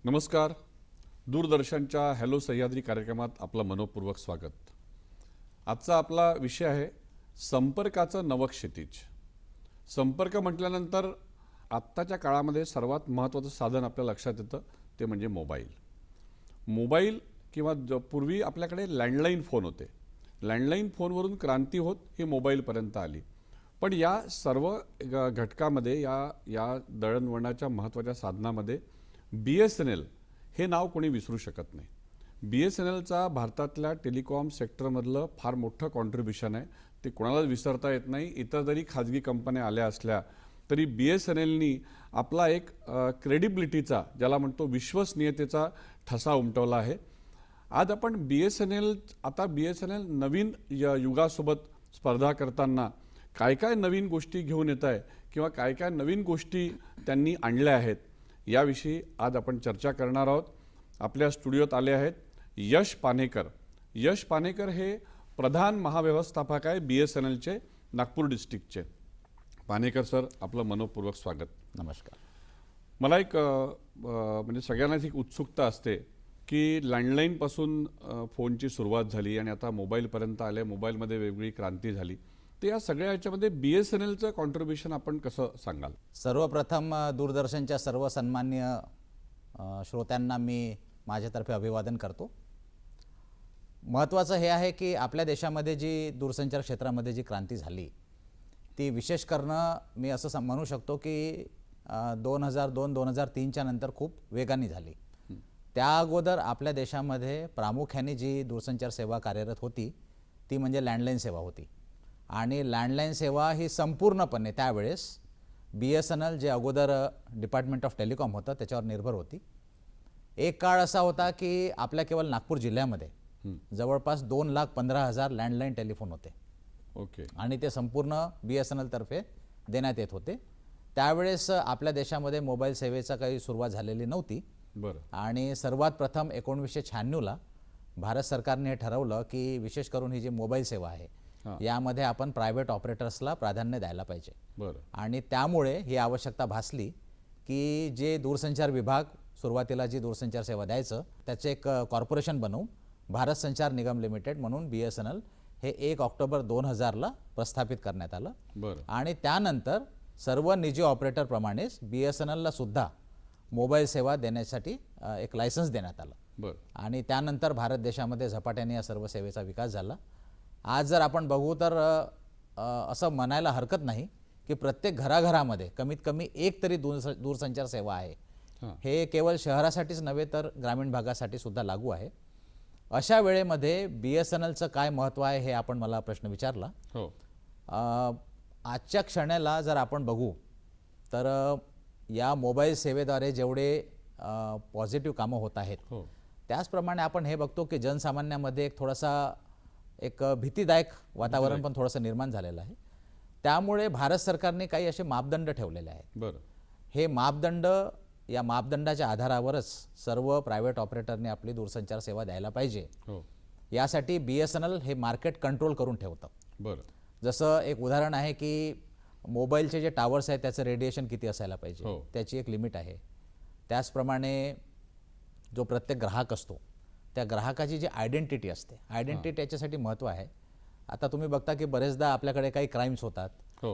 नमस्कार. दूरदर्शनच्या हॅलो सह्याद्री कार्यक्रमात आपलं मनोपूर्वक स्वागत. आजचा आपला विषय आहे संपर्काचं नवं क्षितिज. संपर्क म्हटल्यानंतर आत्ताच्या काळामध्ये सर्वात महत्त्वाचं साधन आपल्या लक्षात येतं ते म्हणजे मोबाईल किंवा पूर्वी आपल्याकडे लँडलाईन फोन होते. लँडलाईन फोनवरून क्रांती होत ही मोबाईलपर्यंत आली. पण या सर्व घटकामध्ये या दळणवळणाच्या महत्त्वाच्या साधनामध्ये BSNL हे नाव कोणी विसरू शकत नाही. BSNLचा भारतातल्या टेलिकॉम सेक्टरमधलं फार मोठं कॉन्ट्रीब्युशन आहे. ते कोणालाच विसरता येत नाही. इतर जरी खाजगी कंपन्या आल्या असल्या तरी BSNLनी आपला एक क्रेडिबिलिटीचा, ज्याला म्हणतो विश्वसनीयतेचा ठसा उमटवला आहे. आज आपण BSNL नवीन युगासोबत स्पर्धा करताना काय काय नवीन गोष्टी घेऊन येत आहे किंवा काय काय नवीन गोष्टी त्यांनी आणल्या आहेत याविषयी आज आपण चर्चा करणार आहोत. आपल्या स्टुडिओत आले आहेत यश पानेकर. यश पानेकर हे प्रधान महाव्यवस्थापक आहे BSNLचे नागपूर डिस्ट्रिक्टचे. पानेकर सर, आपलं मनोपूर्वक स्वागत. नमस्कार. मला एक म्हणजे सगळ्यांनाच एक उत्सुकता असते की लँडलाईनपासून फोनची सुरुवात झाली आणि आता मोबाईलपर्यंत आले. मोबाईलमध्ये वेगवेगळी क्रांती झाली. तर या सगळ्या ह्याच्यामध्ये BSNLचं कॉन्ट्रीब्युशन आपण कसं सांगाल? सर्वप्रथम दूरदर्शनच्या सर्व सन्माननीय श्रोत्यांना मी माझ्यातर्फे अभिवादन करतो. महत्त्वाचं हे आहे की आपल्या देशामध्ये जी दूरसंचार क्षेत्रामध्ये जी क्रांती झाली ती विशेष करणं मी असं म्हणू शकतो की 2002-2003च्या नंतर खूप वेगाने झाली. त्या अगोदर आपल्या देशामध्ये प्रामुख्याने जी दूरसंचार सेवा कार्यरत होती ती म्हणजे लँडलाईन सेवा होती. आणि लँडलाईन सेवा ही संपूर्णपणे त्यावेळेस BSNL जे अगोदर डिपार्टमेंट ऑफ टेलिकॉम होतं त्याच्यावर निर्भर होती. एक काळ असा होता की आपल्या केवळ नागपूर जिल्ह्यामध्ये जवळपास 2,15,000 लँडलाईन टेलिफोन होते. ओके. आणि ते संपूर्ण BSNL तर्फे देण्यात येत होते. त्यावेळेस आपल्या देशामध्ये मोबाईल सेवेचा काही सुरुवात झालेली नव्हती. बरं. आणि सर्वात प्रथम 1996ला भारत सरकारने हे ठरवलं की विशेष करून ही जी मोबाईल सेवा आहे यामध्ये आपण प्रायव्हेट ऑपरेटर्सला प्राधान्य द्यायला पाहिजे. बरं. आणि त्यामुळे ही आवश्यकता भासली की जे दूरसंचार विभाग सुरुवातीला जी दूरसंचार सेवा द्यायचं त्याचे एक कॉर्पोरेशन बनवून भारत संचार निगम लिमिटेड म्हणून BSNL हे 1 ऑक्टोबर 2000ला प्रस्थापित करण्यात आलं. बरं. आणि त्यानंतर सर्व निजी ऑपरेटरप्रमाणेच BSNLला सुद्धा मोबाईल सेवा देण्यासाठी एक लायसन्स देण्यात आलं. बरं. आणि त्यानंतर भारत देशामध्ये झपाट्याने या सर्व सेवेचा विकास झाला. आज जर आपण बघू तर असं म्हणायला हरकत नाही की प्रत्येक घराघरामध्ये कमीत कमी एक तरी दूरसंचार सेवा आहे. हे केवळ शहरासाठीच नव्हे तर ग्रामीण भागासाठी सुद्धा लागू आहे. अशा वेळेमध्ये BSNLचं काय महत्त्व आहे हे आपण मला प्रश्न विचारला. हो. आजच्या क्षणाला जर आपण बघू तर या मोबाईल सेवेद्वारे जेवढे पॉझिटिव्ह कामं होत आहेत त्याचप्रमाणे आपण हे बघतो की जनसामान्यामध्ये एक थोडासा एक भीतीदायक वातावरण पण थोडंसं निर्माण झालेलं आहे. त्यामुळे भारत सरकारने काही असे मापदंड ठेवलेले आहेत. बरं. हे मापदंड, या मापदंडाच्या आधारावरच सर्व प्रायव्हेट ऑपरेटरने आपली दूरसंचार सेवा द्यायला पाहिजे. यासाठी BSNL हे मार्केट कंट्रोल करून ठेवतं. बरं. जसं एक उदाहरण आहे की मोबाईलचे जे टावर्स आहेत त्याचं रेडिएशन किती असायला पाहिजे त्याची एक लिमिट आहे. त्याचप्रमाणे जो प्रत्येक ग्राहक असतो त्या ग्राहकाची जी आयडेंटिटी असते, आयडेंटिटी याच्यासाठी महत्त्व आहे. आता तुम्ही बघता की बरेचदा आपल्याकडे काही क्राईम्स होतात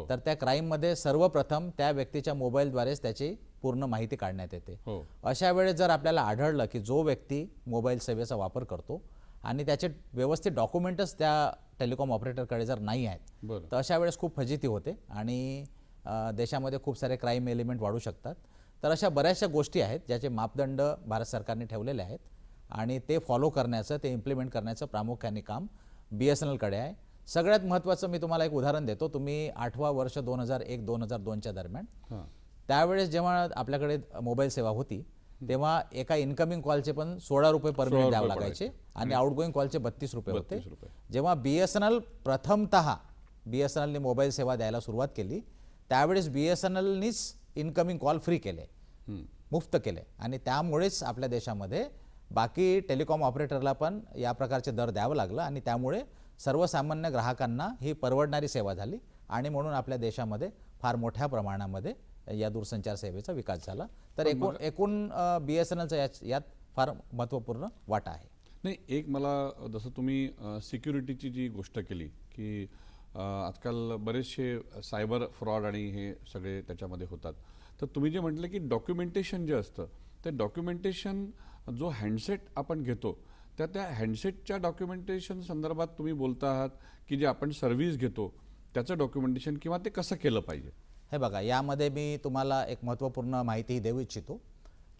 तर त्या क्राईममध्ये सर्वप्रथम त्या व्यक्तीच्या मोबाईलद्वारेच त्याची पूर्ण माहिती काढण्यात येते. अशा वेळेस जर आपल्याला आढळलं की जो व्यक्ती मोबाईल सेवेचा वापर करतो आणि त्याचे व्यवस्थित डॉक्युमेंटच त्या टेलिकॉम ऑपरेटरकडे जर नाही आहेत बरं. तर अशा वेळेस खूप फजिती होते आणि देशामध्ये खूप सारे क्राईम एलिमेंट वाढू शकतात. तर अशा बऱ्याचशा गोष्टी आहेत ज्याचे मापदंड भारत सरकारने ठेवलेले आहेत आणि ते फॉलो करण्याचं, ते इम्प्लिमेंट करण्याचं प्रामुख्याने काम BSNLकडे आहे. सगळ्यात महत्त्वाचं मी तुम्हाला एक उदाहरण देतो. तुम्ही 8वा वर्ष 2001-2002च्या दरम्यान, त्यावेळेस जेव्हा आपल्याकडे मोबाईल सेवा होती तेव्हा एका इन्कमिंग कॉलचे पण 16 रुपये पर मिनिट द्यावं लागायचे आणि आउटगोईंग कॉलचे 32 रुपये होते. जेव्हा BSNL प्रथमतः BSNLने मोबाईल सेवा द्यायला सुरुवात केली त्यावेळेस BSNLनीच इन्कमिंग कॉल फ्री केले, मुफ्त केले आणि त्यामुळेच आपल्या देशामध्ये बाकी टेलिकॉम ऑपरेटरला पण या प्रकारचे दर द्यावं लागलं आणि त्यामुळे सर्वसामान्य ग्राहकांना ही परवडणारी सेवा झाली आणि म्हणून आपल्या देशामध्ये फार मोठ्या प्रमाणामध्ये या दूरसंचार सेवेचा विकास झाला. तर एकूण BSNLचा यात फार महत्त्वपूर्ण वाटा आहे. नाही, एक मला जसं तुम्ही सिक्युरिटीची जी गोष्ट केली की आजकाल बरेचसे सायबर फ्रॉड आणि हे सगळे त्याच्यामध्ये होतात, तर तुम्ही जे म्हटलं की डॉक्युमेंटेशन जे असतं ते डॉक्युमेंटेशन जो हँडसेट आपण घेतो त्या हँडसेटच्या डॉक्युमेंटेशन संदर्भात तुम्ही बोलता आहात की जे आपण सर्व्हिस घेतो त्याचं डॉक्युमेंटेशन किंवा ते कसं केलं पाहिजे? हे बघा, यामध्ये मी तुम्हाला एक महत्त्वपूर्ण माहिती देऊ इच्छितो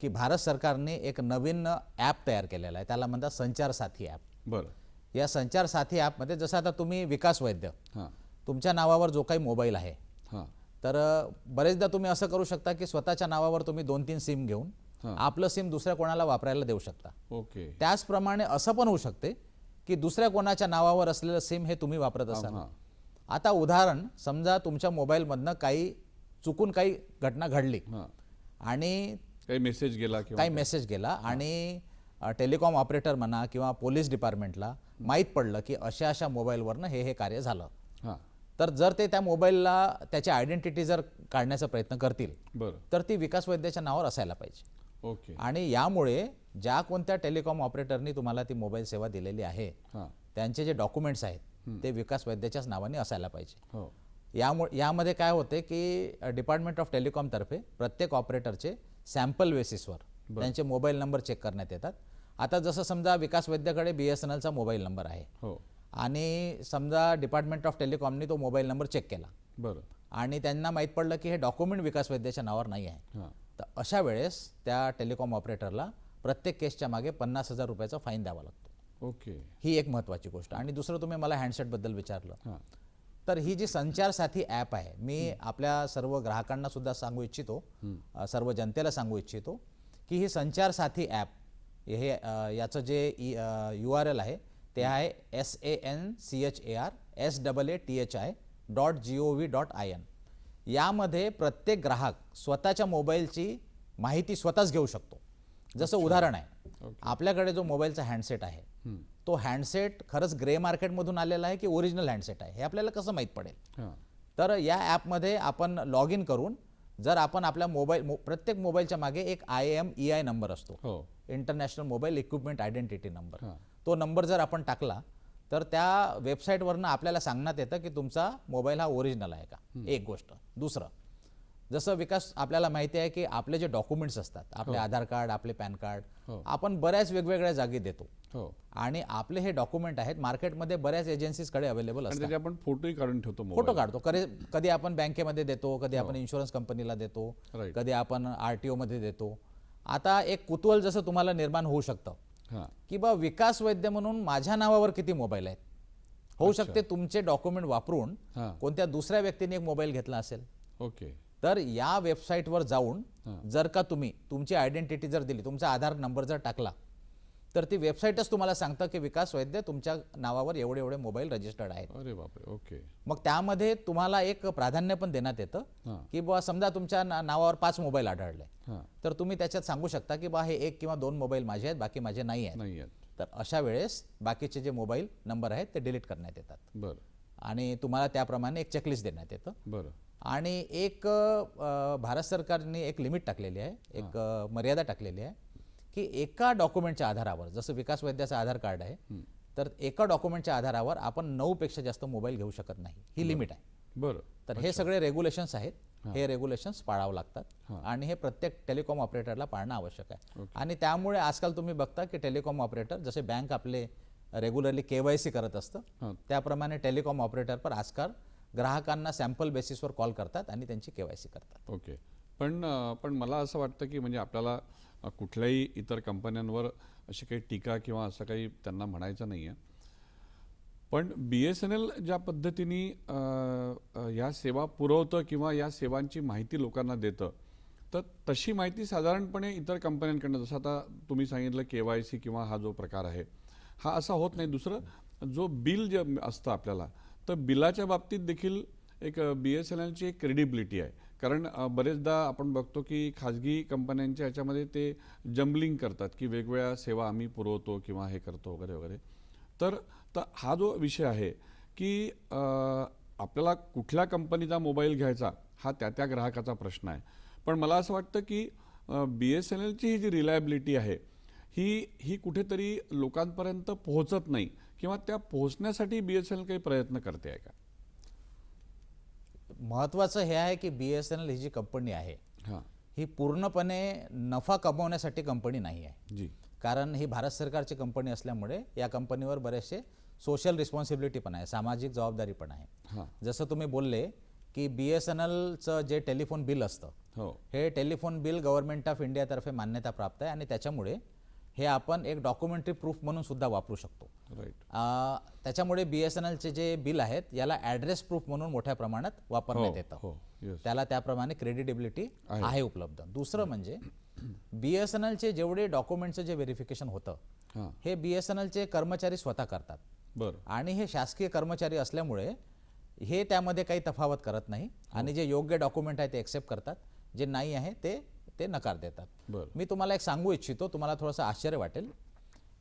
की भारत सरकारने एक नवीन ॲप तयार केलेला आहे, त्याला म्हणतात संचार साथी ॲप. बरं. या संचार साथी ॲपमध्ये जसं आता तुम्ही विकास वैद्य, तुमच्या नावावर जो काही मोबाईल आहे, तर बरेचदा तुम्ही असं करू शकता की स्वतःच्या नावावर तुम्ही 2-3 सिम घेऊन आपलं सिम दुसऱ्या कोणाला वापरायला देऊ शकता. ओके. त्याचप्रमाणे असं पण होऊ शकते की दुसऱ्या कोणाच्या नावावर असलेलं सिम हे तुम्ही वापरत असाल. आता उदाहरण समजा तुमच्या मोबाईलमधनं चुकून काही घटना घडली आणि काही मेसेज गेला आणि टेलिकॉम ऑपरेटर म्हणा किंवा पोलीस डिपार्टमेंटला माहीत पडलं की अशा अशा मोबाईलवरनं हे कार्य झालं, तर जर ते त्या मोबाईलला त्याची आयडेंटिटी जर काढण्याचा प्रयत्न करतील तर ती विकास वैद्याच्या नावावर असायला पाहिजे. ओके. आणि यामुळे ज्या कोणत्या टेलिकॉम ऑपरेटरनी तुम्हाला ती मोबाईल सेवा दिलेली आहे त्यांचे जे डॉक्युमेंट्स आहेत ते विकास वैद्याच्याच नावाने असायला पाहिजे. यामध्ये काय होते की डिपार्टमेंट ऑफ टेलिकॉमतर्फे प्रत्येक ऑपरेटरचे सॅम्पल बेसिसवर त्यांचे मोबाईल नंबर चेक करण्यात येतात. आता जसं समजा विकास वैद्याकडे BSNLचा मोबाईल नंबर आहे आणि समजा डिपार्टमेंट ऑफ टेलिकॉमनी तो मोबाईल नंबर चेक केला, बरं, आणि त्यांना माहीत पडलं की हे डॉक्युमेंट विकास वैद्याच्या नावावर नाही आहे, तर अशा वेळेस त्या टेलिकॉम ऑपरेटरला प्रत्येक केसच्या मागे 50,000 रुपयाचा फाईन द्यावा लागतो. ओके. ही एक महत्त्वाची गोष्ट. आणि दुसरं, तुम्ही मला हँडसेटबद्दल विचारलं, तर ही जी संचार साथी ॲप आहे, मी आपल्या सर्व ग्राहकांना सुद्धा सांगू इच्छितो, सर्व जनतेला सांगू इच्छितो की ही संचार साथी ॲप हे याचं जे URL आहे ते आहे SANCHARSAATHI.gov.in. यामध्ये प्रत्येक ग्राहक स्वतःच्या मोबाईलची माहिती स्वतःच घेऊ शकतो. जसं उदाहरण आहे, आपल्याकडे जो मोबाईलचा हँडसेट आहे तो हँडसेट खरंच ग्रे मार्केटमधून आलेला आहे की ओरिजिनल हँडसेट आहे हे आपल्याला कसं माहीत पडेल? तर या ॲपमध्ये आपण लॉग इन करून जर आपण आपल्या प्रत्येक मोबाईलच्या मागे एक IMEI नंबर असतो, international mobile equipment identity number, तो नंबर जर आपण टाकला तर त्या वेबसाईटवरनं आपल्याला सांगण्यात येतं की तुमचा मोबाईल हा ओरिजिनल आहे का, एक गोष्ट. दुसरं, जसं विकास आपल्याला माहिती आहे की आपले जे डॉक्युमेंट्स असतात, आपले आधार कार्ड, आपले पॅन कार्ड, आपण बऱ्याच वेगवेगळ्या जागी देतो आणि आपले हे डॉक्युमेंट आहेत मार्केटमध्ये बऱ्याच एजन्सीजकडे अवेलेबल असतात. आपण फोटोही काढून ठेवतो, फोटो काढतो, कधी आपण बँकेमध्ये देतो, कधी आपण इन्शुरन्स कंपनीला देतो, कधी आपण RTO मध्ये देतो. आता एक कुतूहल जसं तुम्हाला निर्माण होऊ शकतं की बा विकास वैद्य म्हणून माझ्या नावावर किती मोबाईल आहेत. होऊ शकते तुमचे डॉक्युमेंट वापरून कोणत्या दुसऱ्या व्यक्तीने एक मोबाईल घेतला असेल. ओके. तर या वेबसाईटवर जाऊन जर का तुम्ही तुमची आयडेंटिटी जर दिली, तुमचा आधार नंबर जर टाकला, तर ती वेबसाईटच तुम्हाला सांगतं की विकास वैद्य तुमच्या नावावर एवढे एवढे मोबाईल रजिस्टर्ड आहेत. अरे बापरे. ओके. मग त्यामध्ये तुम्हाला एक प्राधान्य पण देण्यात येतं की बा समजा तुमच्या नावावर 5 मोबाईल आढळले, तर तुम्ही त्याच्यात सांगू शकता की बा हे 1 किंवा 2 मोबाईल माझे आहेत, बाकी माझे नाही आहेत. तर अशा वेळेस बाकीचे जे मोबाईल नंबर आहेत ते डिलीट करण्यात येतात. बरं. आणि तुम्हाला त्याप्रमाणे एक चेकलिस्ट देण्यात येतं. बरं. आणि एक भारत सरकारने एक लिमिट टाकलेली आहे, एक मर्यादा टाकलेली आहे की एका डॉक्युमेंटच्या आधारावर, जसं विकास वैद्याचं आधार कार्ड आहे, तर एका डॉक्युमेंटच्या आधारावर आपण 9 पेक्षा जास्त मोबाईल घेऊ शकत नाही, ही लिमिट आहे. बरं. तर हे सगळे रेग्युलेशन्स आहेत, हे रेग्युलेशन्स पाळावं लागतात आणि हे प्रत्येक टेलिकॉम ऑपरेटरला पाळणं आवश्यक आहे. आणि त्यामुळे आजकाल तुम्ही बघता की टेलिकॉम ऑपरेटर, जसे बँक आपले रेग्युलरली KYC करत असतं हां. त्याप्रमाणे टेलिकॉम ऑपरेटर पर आजकाल ग्राहकांना सॅम्पल बेसिसवर कॉल करतात आणि त्यांची KYC करतात. ओके. पण मला असं वाटतं की म्हणजे आपल्याला कुठल्याही इतर कंपन्यांवर अशी काही टीका किंवा असं काही त्यांना म्हणायचं नाही आहे. पण BSNL ज्या पद्धतीने या सेवा पुरवतं किंवा या सेवांची माहिती लोकांना देतं, तर तशी माहिती साधारणपणे इतर कंपन्यांकडनं, जसं आता तुम्ही सांगितलं KYC किंवा हा जो प्रकार आहे, हा असा होत नाही. दुसरं जो बिल जे असतं आपल्याला, तर बिलाच्या बाबतीत देखील एक BSNLची एक क्रेडिबिलिटी आहे. कारण बरेचदा आपण बघतो की खाजगी कंपन्यांच्या ह्याच्यामध्ये ते जम्बलिंग करतात की वेगवेगळ्या सेवा आम्ही पुरवतो किंवा हे करतो वगैरे वगैरे. तर तर हा जो विषय आहे की आपल्याला कुठल्या कंपनीचा मोबाईल घ्यायचा हा त्या ग्राहकाचा प्रश्न आहे. पण मला असं वाटतं की BSNLची ही जी रिलायबिलिटी आहे ही कुठेतरी लोकांपर्यंत पोहोचत नाही किंवा त्या पोहोचण्यासाठी BSNL काही प्रयत्न करते आहे का? महत्त्वाचं हे आहे की BSNL ही जी कंपनी आहे हां. ही पूर्णपणे नफा कमवण्यासाठी कंपनी नाही आहे. जी. कारण ही भारत सरकारची कंपनी असल्यामुळे या कंपनीवर बरेचसे सोशल रिस्पॉन्सिबिलिटी पण आहे, सामाजिक जबाबदारी पण आहे. हां. जसं तुम्ही बोलले की BSNLचं जे टेलिफोन बिल असतं, हो. हे टेलिफोन बिल गव्हर्नमेंट ऑफ इंडियातर्फे मान्यता प्राप्त आहे आणि त्याच्यामुळे हे आपण एक डॉक्युमेंटरी प्रूफ म्हणून सुद्धा वापरू शकतो. राईट. त्याच्यामुळे BSNLचे जे बिल आहेत याला ॲड्रेस प्रूफ म्हणून मोठ्या प्रमाणात वापरण्यात येतं. हो. येस. त्याला त्याप्रमाणे क्रेडिटेबिलिटी आहे उपलब्ध. दुसरं म्हणजे BSNLचे जेवढे डॉक्युमेंटचं जे व्हेरिफिकेशन होतं हां. हे BSNLचे कर्मचारी स्वतः करतात बरं. आणि हे शासकीय कर्मचारी असल्यामुळे हे त्यामध्ये काही तफावत करत नाही आणि जे योग्य डॉक्युमेंट आहे ते एक्सेप्ट करतात, जे नाही आहे ते नकार देतात. बरं. मी तुम्हाला एक सांगू इच्छितो, तुम्हाला थोडंसं आश्चर्य वाटेल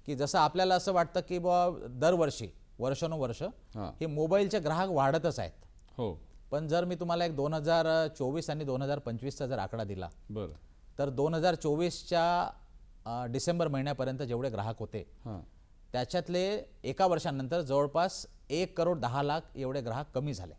की जसं आपल्याला असं वाटतं की बुवा दरवर्षी वर्षानुवर्ष हां. हे मोबाईलचे ग्राहक वाढतच आहेत. हो. पण जर मी तुम्हाला एक 2024 आणि 2025चा जर आकडा दिला बरं. तर 2024च्या डिसेंबर महिन्यापर्यंत जेवढे ग्राहक होते हां. त्याच्यातले एका वर्षानंतर जवळपास 1,10,00,000 एवढे ग्राहक कमी झाले.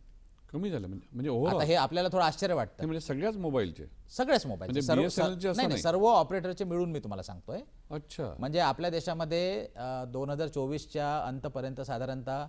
कमी झालं म्हणजे आता ओव्हरऑल हे आपल्याला थोडं आश्चर्य वाटतं. म्हणजे सगळ्याच मोबाईलचे. सगळेच मोबाईल म्हणजे BSNL चे असं नाही. सर्व ऑपरेटरचे मिळून मी तुम्हाला सांगतोय. अच्छा. म्हणजे आपल्या देशामध्ये 2024च्या अंतपर्यंत साधारणतः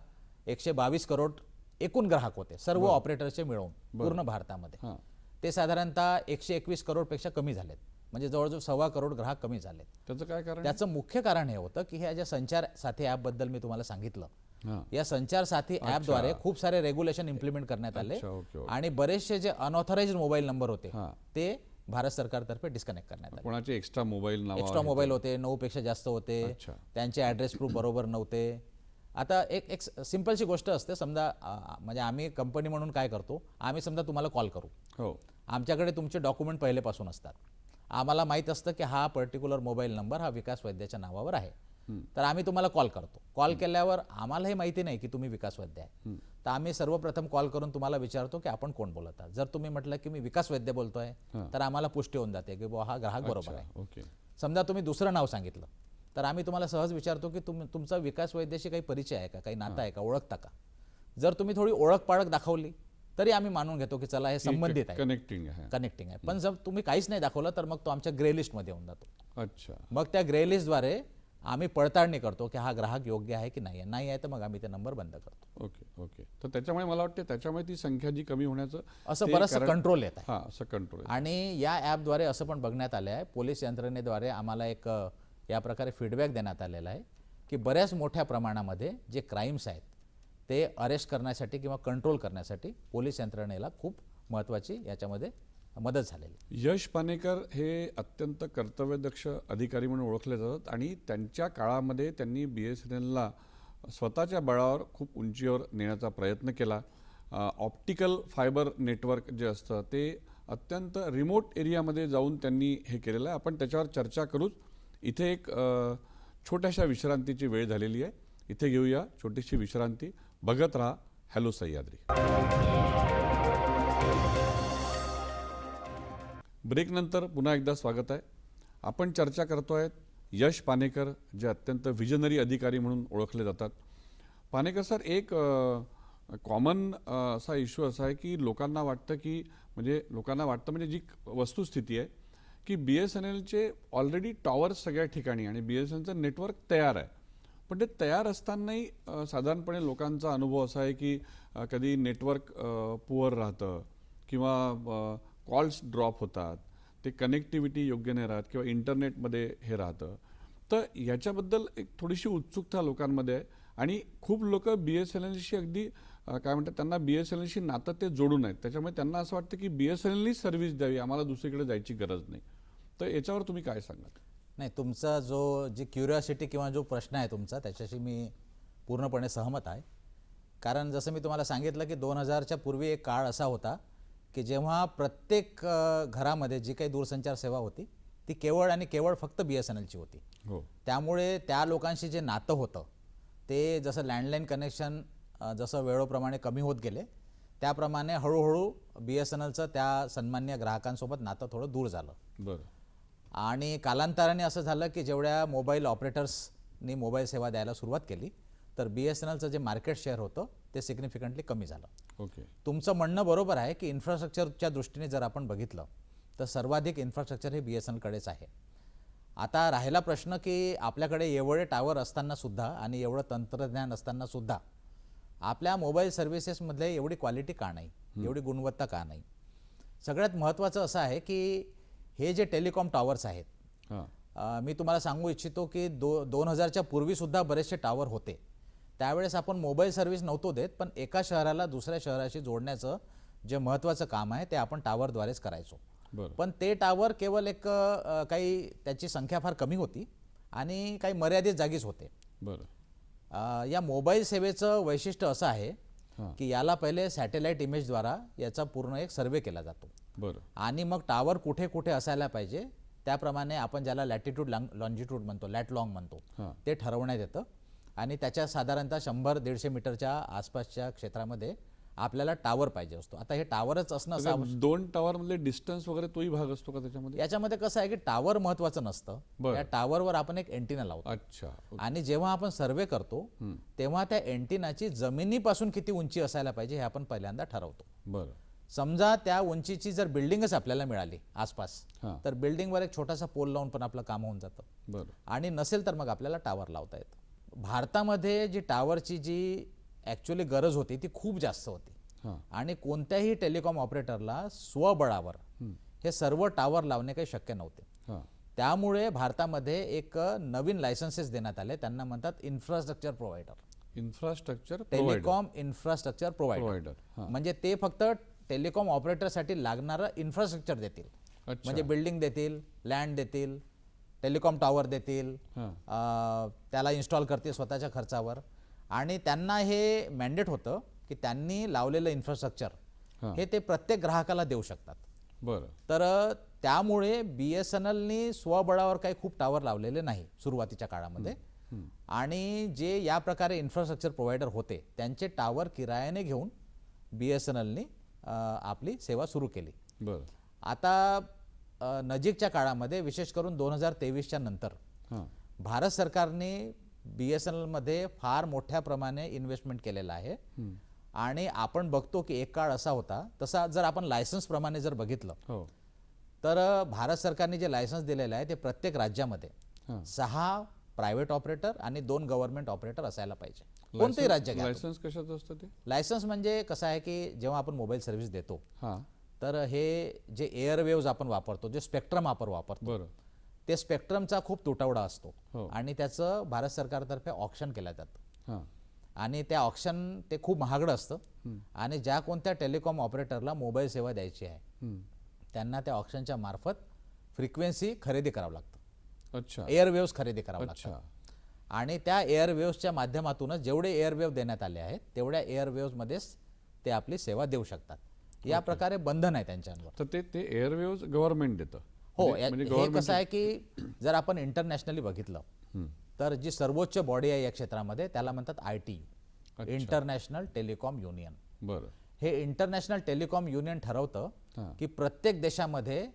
122 करोड एकूण ग्राहक होते सर्व ऑपरेटरचे मिळून पूर्ण भारतामध्ये. हां. ते साधारणतः 121 करोडपेक्षा कमी झालेत, म्हणजे जवळजवळ 1.25 करोड ग्राहक कमी झालेत. त्याचं काय कारण? त्याचं मुख्य कारण हे होतं की ह्या ज्या संचार साथी ॲपबद्दल मी तुम्हाला सांगितलं, हां. या संचार साथी ॲपद्वारे खूप सारे रेग्युलेशन इम्प्लिमेंट करण्यात आले अच्छा. ओके. आणि बरेचसे जे अनऑथराइज्ड मोबाईल नंबर होते हां. ते भारत सरकारतर्फे डिस्कनेक्ट करण्यात आले. कोणाचे एक्स्ट्रा मोबाईल नाव एक्स्ट्रा मोबाईल होते, 9 पेक्षा जास्त होते, अच्छा. त्यांचे ॲड्रेस प्रूफ बरोबर नव्हते. आता एक सिंपलशी गोष्ट असते, समजा म्हणजे आम्ही कंपनी म्हणून काय करतो, आम्ही समजा तुम्हाला कॉल करू, हो. आमच्याकडे तुमचे डॉक्युमेंट पहिलेपासून असतात, आम्हाला माहीत असतं की हा पर्टिक्युलर मोबाईल नंबर हा विकास वैद्याच्या नावावर आहे, तर आम्ही तुम्हाला कॉल करतो. कॉल केल्यावर आम्हाला हे माहिती नाही की तुम्ही विकास वैद्य आहे, तर आम्ही सर्वप्रथम कॉल करून तुम्हाला विचारतो की आपण कोण बोलत आहात. जर तुम्ही म्हटलं की मी विकास वैद्य बोलतोय तर आम्हाला पुष्टी होऊन जाते की बुवा हा ग्राहक बरोबर आहे. ओके. समजा तुम्ही दुसरं नाव सांगितलं तर आम्ही तुम्हाला सहज विचारतो की तुमचा विकास वैद्याशी काही परिचय आहे का, काही नातं आहे का, ओळखता का. जर तुम्ही थोडी ओळख पाळख दाखवली तरी आम्ही मानून घेतो की चला हे संबंधित आहे, कनेक्टिंग आहे. कनेक्टिंग आहे. पण जर तुम्ही काहीच नाही दाखवलं तर मग तो आमच्या ग्रे लिस्टमध्ये येऊन जातो. अच्छा. मग त्या ग्रे लिस्टद्वारे आम्ही पडताळणी करतो की हा ग्राहक योग्य आहे की नाही आहे. नाही आहे तर मग आम्ही ते नंबर बंद करतो. ओके. तर त्याच्यामुळे मला वाटतं त्याच्यामुळे ती संख्या जी कमी होण्याचं असं बरंचसं कंट्रोल येत आहे. हां, असं कंट्रोल. आणि या ॲपद्वारे असं पण बघण्यात आलं आहे, पोलीस यंत्रणेद्वारे आम्हाला एक या प्रकारे फीडबॅक देण्यात आलेला आहे की बऱ्याच मोठ्या प्रमाणामध्ये जे क्राईम्स आहेत ते अरेस्ट करण्यासाठी किंवा कंट्रोल करण्यासाठी पोलीस यंत्रणेला खूप महत्त्वाची याच्यामध्ये मदत झालेली. यश पानेकर हे अत्यंत कर्तव्यदक्ष अधिकारी म्हणून ओळखले जातात आणि त्यांच्या काळामध्ये त्यांनी BSNLला स्वतःच्या बळावर खूप उंचीवर नेण्याचा प्रयत्न केला. ऑप्टिकल फायबर नेटवर्क जे असतं ते अत्यंत रिमोट एरियामध्ये जाऊन त्यांनी हे केलेलं आहे. आपण त्याच्यावर चर्चा करूच. इथे एक छोट्याशा विश्रांतीची वेळ झालेली आहे, इथे घेऊया छोटीशी विश्रांती. बघत राहा हॅलो सह्याद्री. ब्रेकनंतर पुन्हा एकदा स्वागत आहे. आपण चर्चा करतोय यश पानेकर, जे अत्यंत विजनरी अधिकारी म्हणून ओळखले जातात. पानेकर सर, एक कॉमन असा इश्यू असा आहे की लोकांना वाटतं म्हणजे जी वस्तुस्थिती आहे की BSNLचे ऑलरेडी टॉवर्स सगळ्या ठिकाणी आणि BSNLचं नेटवर्क तयार आहे. पण ते तयार असतानाही साधारणपणे लोकांचा अनुभव असा आहे की कधी नेटवर्क पुअर राहतं किंवा कॉल्स ड्रॉप होतात, ते कनेक्टिव्हिटी योग्य नाही राहत किंवा इंटरनेटमध्ये हे राहतं. तर याच्याबद्दल एक थोडीशी उत्सुकता लोकांमध्ये आहे आणि खूप लोक BSNLशी अगदी काय म्हणतात, त्यांना BSNLशी नातं ते जोडून आहेत. त्याच्यामुळे त्यांना असं वाटतं की BSNLनी सर्व्हिस द्यावी, आम्हाला दुसरीकडे जायची गरज नाही. तर याच्यावर तुम्ही काय सांगाल? नाही, तुमचा जी क्युरिओसिटी किंवा जो प्रश्न आहे तुमचा, त्याच्याशी मी पूर्णपणे सहमत आहे. कारण जसं मी तुम्हाला सांगितलं की 2000च्या पूर्वी एक काळ असा होता की जेव्हा प्रत्येक घरामध्ये जी काही दूरसंचार सेवा होती ती केवळ आणि केवळ फक्त BSNLची होती. हो. त्यामुळे त्या लोकांशी जे नातं होतं ते जसं लँडलाईन कनेक्शन जसं वेळोप्रमाणे कमी होत गेले, त्याप्रमाणे हळूहळू BSNLचं त्या सन्मान्य ग्राहकांसोबत नातं थोडं दूर झालं. बरं. आणि कालांतराने असं झालं की जेवढ्या मोबाईल ऑपरेटर्सनी मोबाईल सेवा द्यायला सुरुवात केली तर BSNLचं जे मार्केट शेअर होतं ते सिग्निफिकंटली कमी झालं. ओके. तुमचं म्हणणं बरोबर आहे की इन्फ्रास्ट्रक्चरच्या दृष्टीने जर आपण बघितलं तर सर्वाधिक इन्फ्रास्ट्रक्चर हे BSNLकडेच आहे. आता राहिला प्रश्न की आपल्याकडे एवढे टावर असताना सुद्धा आणि एवढं तंत्रज्ञान असताना सुद्धा आपल्या मोबाईल सर्व्हिसेसमध्ये एवढी क्वालिटी का नाही, एवढी गुणवत्ता का नाही. सगळ्यात महत्त्वाचं असं आहे की हे जे टेलिकॉम टॉवर्स आहेत, मी तुम्हाला सांगू इच्छितो की 2000च्या पूर्वीसुद्धा बरेचसे टावर होते. त्यावेळेस आपण मोबाईल सर्व्हिस नव्हतो देत, पण एका शहराला दुसऱ्या शहराशी जोडण्याचं जे महत्त्वाचं काम आहे ते आपण टावरद्वारेच करायचो. पण ते टावर केवळ एक काही त्याची संख्या फार कमी होती आणि काही मर्यादित जागीच होते. बरं. या मोबाईल सेवेचं वैशिष्ट्य असं आहे की याला पहिले सॅटेलाईट इमेजद्वारा याचा पूर्ण एक सर्वे केला जातो. बरं. आणि मग टावर कुठे कुठे असायला पाहिजे त्याप्रमाणे आपण ज्याला लॅटिट्यूड लॉन्जिट्यूड म्हणतो, लॅटलॉंग म्हणतो, ते ठरवण्यात येतं. आणि त्याच्या साधारणतः 100-150 मीटरच्या आसपासच्या क्षेत्रामध्ये आपल्याला टावर पाहिजे असतो. आता हे टावरच असणं असं दोन टावर मधले डिस्टन्स वगैरे तोही भाग असतो का त्याच्यामध्ये? याच्यामध्ये कसं आहे की टावर महत्वाचं नसतं. त्या टावरवर आपण एक एंटिना लावतो. अच्छा. आणि जेव्हा आपण सर्वे करतो तेव्हा त्या एंटिनाची जमिनीपासून किती उंची असायला पाहिजे हे आपण पहिल्यांदा ठरवतो. बरं. समजा त्या उंचीची जर बिल्डिंगच आपल्याला मिळाली आसपास तर बिल्डिंगवर एक छोटासा पोल लावून पण आपलं काम होऊन जातं. बरं. आणि नसेल तर मग आपल्याला टावर लावता येतं. भारतामध्ये जी टावरची जी ॲक्च्युअली गरज होती ती खूप जास्त होती आणि कोणत्याही टेलिकॉम ऑपरेटरला स्वबळावर हे सर्व टावर लावणे काही शक्य नव्हते. त्यामुळे भारतामध्ये एक नवीन लायसन्सेस देण्यात आले, त्यांना म्हणतात infrastructure provider. Infrastructure telecom infrastructure provider. म्हणजे ते फक्त टेलिकॉम ऑपरेटरसाठी लागणारं इन्फ्रास्ट्रक्चर देतील. म्हणजे बिल्डिंग देतील, लँड देतील, टेलिकॉम टॉवर देतील, त्याला इन्स्टॉल करतील स्वतःच्या खर्चावर. आणि त्यांना हे मॅन्डेट होतं की त्यांनी लावलेलं इन्फ्रास्ट्रक्चर हे ते प्रत्येक ग्राहकाला देऊ शकतात. बरं. तर त्यामुळे BSNLनी स्वबळावर काही खूप टावर लावलेले नाही सुरुवातीच्या काळामध्ये. आणि जे या प्रकारे इन्फ्रास्ट्रक्चर प्रोव्हायडर होते त्यांचे टावर किरायाने घेऊन BSNLनी आपली सेवा सुरू केली. बरं. आता नजीकच्या काळामध्ये विशेष करून 2023च्या नंतर भारत सरकारने BSNLमध्ये फार मोठ्या प्रमाणे इन्व्हेस्टमेंट केलेलं आहे. आणि आपण बघतो की एक काळ असा होता, तसा जर आपण लायसन्स प्रमाणे जर बघितलं तर भारत सरकारने जे लायसन्स दिलेलं आहे ते प्रत्येक राज्यामध्ये 6 प्रायव्हेट ऑपरेटर आणि 2 गव्हर्नमेंट ऑपरेटर असायला पाहिजे. कोणतेही राज्य घ्या. लायसन्स कशाचं असतं ते? लायसन्स म्हणजे कसं आहे की जेव्हा आपण मोबाईल सर्व्हिस देतो तर हे जे एअरवेव्ज आपण वापरतो, जे स्पेक्ट्रम आपण वापरतो, ते स्पेक्ट्रमचा खूप तुटवडा असतो आणि त्याचं भारत सरकारतर्फे ऑक्शन केलं जातं. आणि त्या ऑक्शन ते खूप महागडं असतं आणि ज्या कोणत्या टेलिकॉम ऑपरेटरला मोबाईल सेवा द्यायची आहे त्यांना त्या ऑक्शनच्या मार्फत फ्रिक्वेन्सी खरेदी करावं लागतं. अच्छा. एअरवेव्ज खरेदी करावं लागतं. आणि त्या एअरवेव्सच्या माध्यमातूनच जेवढे एअरवेव्ह देण्यात आले आहेत तेवढ्या एअरवेव्समध्येच ते आपली सेवा देऊ शकतात. या प्रकारे बंधन आहे त्यांच्यावर. तर ते एअरवेव्ज गव्हर्नमेंट देतं. हो. हे कसं आहे की जर आपण इंटरनॅशनली बघितलं तर जी सर्वोच्च बॉडी आहे या क्षेत्रामध्ये त्याला म्हणतात ITU, इंटरनॅशनल टेलिकॉम युनियन. बरं. हे इंटरनॅशनल टेलिकॉम युनियन ठरवतं की प्रत्येक देशामध्ये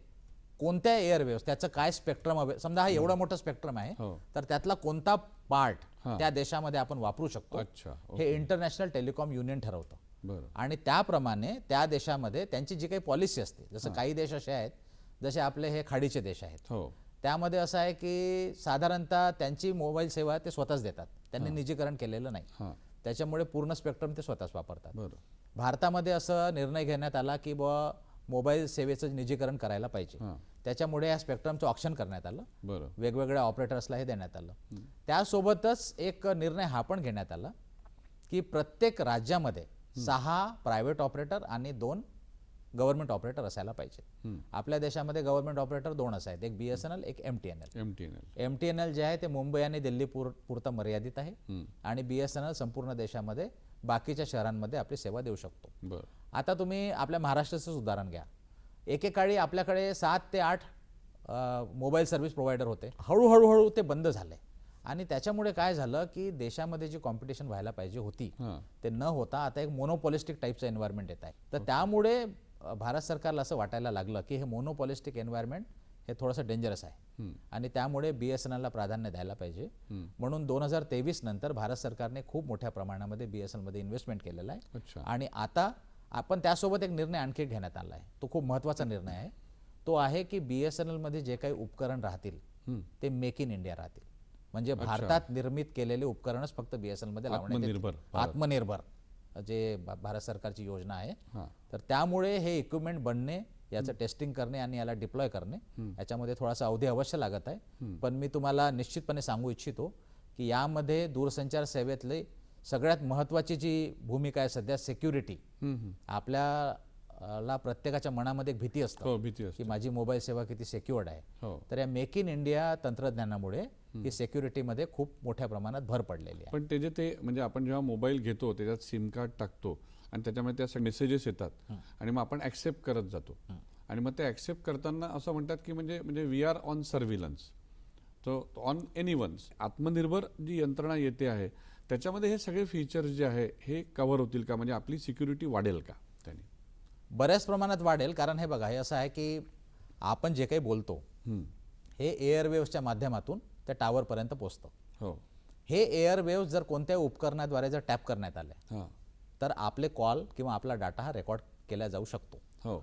कोणत्या एअरवेव्स, त्याचं काय स्पेक्ट्रम हवे. समजा हा एवढा मोठा स्पेक्ट्रम आहे तर त्यातला कोणता पार्ट त्या देशामध्ये आपण वापरू शकतो, हे इंटरनॅशनल टेलिकॉम युनियन ठरवतं. आणि त्याप्रमाणे त्या देशामध्ये त्यांची जी काही पॉलिसी असते, जसं काही देश असे आहेत जसे आपले हे खाडीचे देश आहेत, त्यामध्ये असं आहे की साधारणतः त्यांची मोबाईल सेवा ते स्वतःच देतात, त्यांनी निजीकरण केलेलं नाही. हां त्याच्यामुळे पूर्ण स्पेक्ट्रम ते स्वतःच वापरतात. बरं भारतामध्ये असं निर्णय घेण्यात आला की बुवा मोबाईल सेवेचं निजीकरण करायला पाहिजे. हां त्याच्यामुळे या स्पेक्ट्रमचं ऑप्शन करण्यात आलं, बरं वेगवेगळ्या ऑपरेटर्सला हे देण्यात आलं. त्यासोबतच एक निर्णय हा पण घेण्यात आला की प्रत्येक राज्यामध्ये 6 प्रायव्हेट ऑपरेटर आणि 2 गव्हर्नमेंट ऑपरेटर असायला पाहिजे. आपल्या देशामध्ये गव्हर्नमेंट ऑपरेटर 2च आहेत, एक BSNL, एक MTNL. MTNL MTNL जे आहे ते मुंबई आणि दिल्ली पुरतं मर्यादित आहे आणि BSNL संपूर्ण देशामध्ये बाकीच्या शहरांमध्ये आपली सेवा देऊ शकतो. बरं आता तुम्ही आपल्या महाराष्ट्राचंच उदाहरण घ्या. एकेकाळी आपल्याकडे 7 ते 8 मोबाईल सर्व्हिस प्रोव्हायडर होते. हळूहळू ते बंद झाले आणि त्याच्यामुळे काय झालं की देशामध्ये जी कॉम्पिटिशन व्हायला पाहिजे होती ते न होता आता एक मोनोपॉलिस्टिक टाईपचं एन्व्हायरमेंट येत आहे. तर त्यामुळे भारत सरकारला असं वाटायला लागलं की हे मोनोपॉलिस्टिक एन्व्हायरमेंट हे थोडंसं डेंजरस आहे आणि त्यामुळे BSNLला प्राधान्य द्यायला पाहिजे. म्हणून 2023 नंतर भारत सरकारने खूप मोठ्या प्रमाणामध्ये BSNL मध्ये इन्व्हेस्टमेंट केलेलं आहे. अच्छा आणि आता आपण त्यासोबत एक निर्णय आणखी घेण्यात आला आहे, तो खूप महत्त्वाचा निर्णय आहे. तो आहे की BSNL मध्ये जे काही उपकरण राहतील ते मेक इन इंडिया राहतील. म्हणजे भारतात निर्मित केलेले उपकरणच फक्त BSNL मध्ये लावण्यात येतील. आत्मनिर्भर जे भारत सरकारची योजना आहे. तर त्यामुळे हे इक्विपमेंट बनणे, याचं टेस्टिंग करणे आणि याला डिप्लॉय करणे याच्यामध्ये थोडासा अवधी अवश्य लागत आहे. पण मी तुम्हाला निश्चितपणे सांगू इच्छितो की यामध्ये दूरसंचार सेवेतली सगळ्यात महत्त्वाची जी भूमिका आहे सध्या सिक्युरिटी. आपल्याला प्रत्येकाच्या मनामध्ये एक भीती असते की माझी मोबाईल सेवा किती सिक्युअर्ड आहे. तर या मेक इन इंडिया तंत्रज्ञानामुळे ही सिक्युरिटीमध्ये खूप मोठ्या प्रमाणात भर पडलेली आहे. पण ते म्हणजे आपण जेव्हा मोबाईल घेतो त्याच्यात सिम कार्ड टाकतो आणि त्याच्यामध्ये त्या मेसेजेस येतात आणि मग आपण ॲक्सेप्ट करत जातो आणि मग ते ॲक्सेप्ट करताना असं म्हणतात की म्हणजे वी आर ऑन सर्व्हिलन्स. तो ऑन एनीवन्स आत्मनिर्भर जी यंत्रणा येते आहे त्याच्यामध्ये हे सगळे फीचर्स जे आहे हे कव्हर होतील का, म्हणजे आपली सिक्युरिटी वाढेल का त्याने? बऱ्याच प्रमाणात वाढेल. कारण हे बघा, हे असं आहे की आपण जे काही बोलतो हे एअरवेव्हच्या माध्यमातून त्या टावरपर्यंत पोहोचतं. हो हे एअरवेव्ह जर कोणत्याही उपकरणाद्वारे जर टॅप करण्यात आले तर आपले कॉल किंवा आपला डाटा हा रेकॉर्ड केला जाऊ शकतो. हो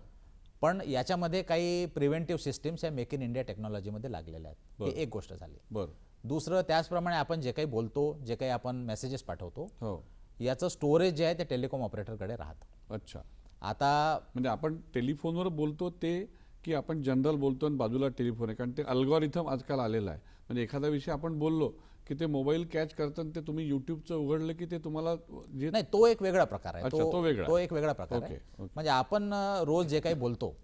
पण याच्यामध्ये काही प्रिव्हेंटिव्ह सिस्टीम्स या मेक इन इंडिया टेक्नॉलॉजीमध्ये लागलेल्या आहेत. ही एक गोष्ट झाली. बरं दुसरं, त्याचप्रमाणे आपण जे काही बोलतो, जे काही आपण मेसेजेस पाठवतो हो याचं स्टोरेज जे आहे ते टेलिकॉम ऑपरेटरकडे राहतं. अच्छा आता म्हणजे आपण टेलिफोनवर बोलतो ते की आपण जनरल बोलतो आणि बाजूला टेलिफोन आहे, कारण ते अल्गोरिथम आजकाल आलेलं आहे. म्हणजे एखादा विषय आपण बोललो की ते मोबाईल कॅच करतं ते तुम्ही युट्यूबचं उघडलं की ते तुम्हाला जे नाही, तो एक वेगळा प्रकार आहे. तो एक वेगळा प्रकार आहे. म्हणजे आपण रोज जे काही बोलतो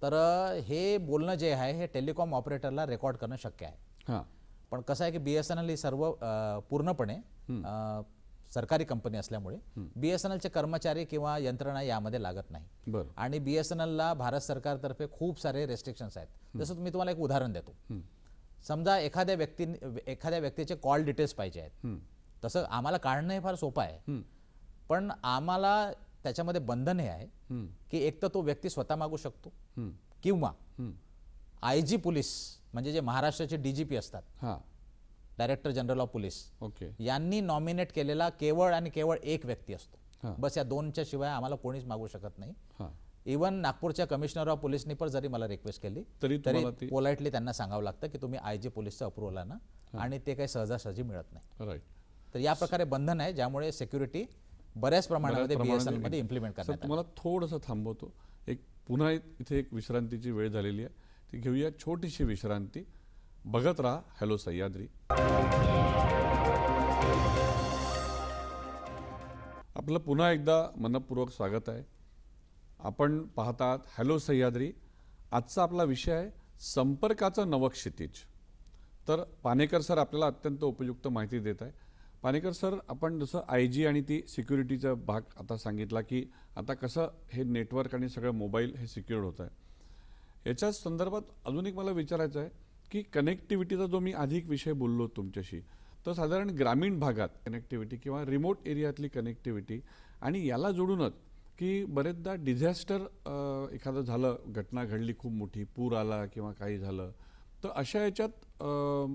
तर हे बोलणं जे आहे हे टेलिकॉम ऑपरेटरला रेकॉर्ड करणं शक्य आहे. पण कसं आहे की BSNL ही सर्व पूर्णपणे सरकारी कंपनी असल्यामुळे BSNLचे कर्मचारी किंवा यंत्रणा यामध्ये लागत नाही. आणि BSNLला भारत सरकारतर्फे खूप सारे रेस्ट्रिक्शन्स आहेत. जसं मी तुम्हाला एक उदाहरण देतो. समजा एखाद्या व्यक्तीचे कॉल डिटेल्स पाहिजे आहेत, तसं आम्हाला काढणं हे फार सोपं आहे. पण आम्हाला त्याच्यामध्ये बंधन हे आहे की एक तर तो व्यक्ती स्वतः मागू शकतो किंवा IG पोलीस म्हणजे जे महाराष्ट्राचे DGP असतात, डायरेक्टर जनरल ऑफ पोलीस, यांनी नॉमिनेट केलेला केवळ आणि केवळ एक व्यक्ती असतो. बस या 2च्या शिवाय आम्हाला कोणीच मागू शकत नाही. इवन नागपूरच्या कमिशनर ऑफ पोलीसनी पण जरी मला रिक्वेस्ट केली तरी पोलाइटली त्यांना सांगावं लागतं की तुम्ही IG पोलीसचं अप्रुव्हल आणा आणि ते काही सहजासहजी मिळत नाही. तर या प्रकारे बंधन आहे ज्यामुळे सिक्युरिटी बऱ्याच प्रमाणामध्ये BSNL मध्ये इम्प्लिमेंट करण्यात. तुम्हाला थोडंसं थांबवतो. पुन्हा इथे एक विश्रांतीची वेळ झालेली आहे, ती घेऊया छोटीशी विश्रांती. बघत राहा हॅलो सह्याद्री. आपलं पुन्हा एकदा मनपूर्वक स्वागत आहे. आपण पाहतात हॅलो सह्याद्री. आजचा आपला विषय आहे संपर्काचं नवं क्षितिज. तर पानेकर सर आपल्याला अत्यंत उपयुक्त माहिती देत आहे. पानेकर सर, आपण जसं IG आणि ती सिक्युरिटीचा भाग आता सांगितला की आता कसं हे नेटवर्क आणि सगळं मोबाईल हे सिक्युअर्ड होत आहे, याच्या संदर्भात अजून एक मला विचारायचं आहे की कनेक्टिव्हिटीचा जो मी अधिक विषय बोललो तुमच्याशी, तर साधारण ग्रामीण भागात कनेक्टिव्हिटी किंवा रिमोट एरियातली कनेक्टिव्हिटी आणि याला जोडूनच की बरेचदा डिझॅस्टर एखादं झालं, घटना घडली खूप मोठी, पूर आला किंवा काही झालं, तर अशा याच्यात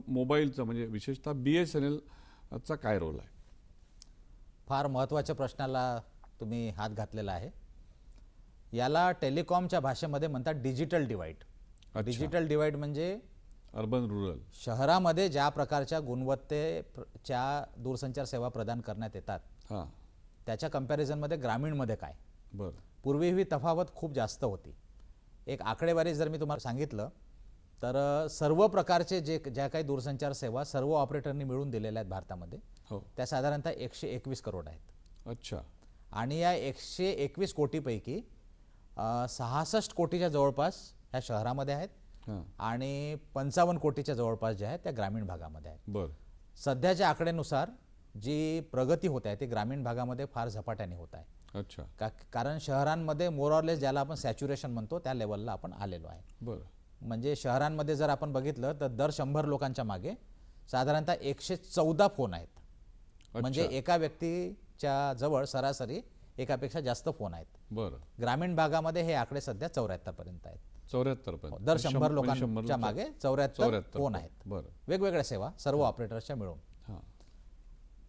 मोबाईलचं म्हणजे विशेषतः BSNLचा काय रोल आहे? फार महत्त्वाच्या प्रश्नाला तुम्ही हात घातलेला आहे. याला टेलिकॉमच्या भाषेमध्ये म्हणतात डिजिटल डिवाइड. डिजिटल डिवाइड म्हणजे अर्बन रुरल. शहरामध्ये ज्या प्रकारच्या गुणवत्तेच्या दूरसंचार सेवा प्रदान करण्यात येतात हां. त्याच्या कंपॅरिझनमध्ये ग्रामीणमध्ये काय. बरं. पूर्वी ही तफावत खूप जास्त होती. एक आकडेवारी जर मी तुम्हाला सांगितलं तर सर्व प्रकारचे ज्या काही दूरसंचार सेवा सर्व ऑपरेटरनी मिळून दिलेल्या आहेत भारतामध्ये, हो. त्या साधारणतः 121 करोड आहेत. अच्छा. आणि या 121 कोटीपैकी 66 कोटीच्या जवळपास ह्या शहरामध्ये आहेत हां. आणि 55 कोटीच्या जवळपास ज्या आहेत त्या ग्रामीण भागामध्ये आहेत. बरं. सध्याच्या आकडेनुसार जी प्रगती होत आहे ती ग्रामीण भागामध्ये फार झपाट्याने होत आहे. अच्छा. कारण शहरांमध्ये मोरऑरलेस ज्याला आपण सॅच्युरेशन म्हणतो त्या लेवलला आपण आलेलो आहे. बरं. म्हणजे शहरांमध्ये जर आपण बघितलं तर दर 100 लोकांच्या मागे साधारणतः 114 फोन आहेत. म्हणजे एका व्यक्तीच्या जवळ सरासरी एकापेक्षा जास्त फोन आहेत. बरं. ग्रामीण भागामध्ये हे आकडे सध्या 74 पर्यंत आहेत. 74 पर्यंत. दर 100 लोकांच्या मागे 74 फोन आहेत. बरं. वेगवेगळ्या सेवा सर्व ऑपरेटर्सच्या मिळून. हां.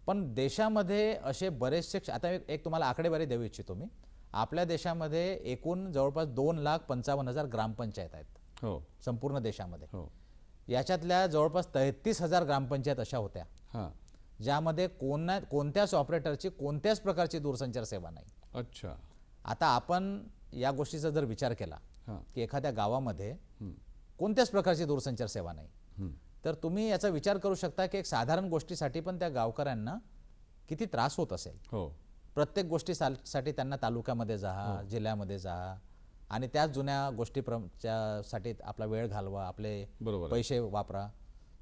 पण देशामध्ये असे बरेचसे आता एक तुम्हाला आकडेवारी देऊ इच्छितो मी. आपल्या देशामध्ये एकूण जवळपास 2,55,000 ग्रामपंचायत आहेत. हो. संपूर्ण देशामध्ये. हो. याच्यातल्या जवळपास 33,000 ग्रामपंचायत अशा होत्या हां. ज्यामध्ये कोणत्याच ऑपरेटरची कोणत्याच प्रकारची दूरसंचार सेवा नाही. अच्छा. आता आपण या गोष्टीचा जर विचार केला हां. की एखाद्या गावामध्ये कोणत्याच प्रकारची दूरसंचार सेवा नाही, तर तुम्ही याचा विचार करू शकता की एक साधारण गोष्टीसाठी पण त्या गावकऱ्यांना किती त्रास होत असेल. हो. प्रत्येक गोष्टीसाठी त्यांना तालुक्यामध्ये जा, जिल्ह्यामध्ये जा आणि त्याच जुन्या गोष्टीसाठी आपला वेळ घालवा, आपले पैसे वापरा.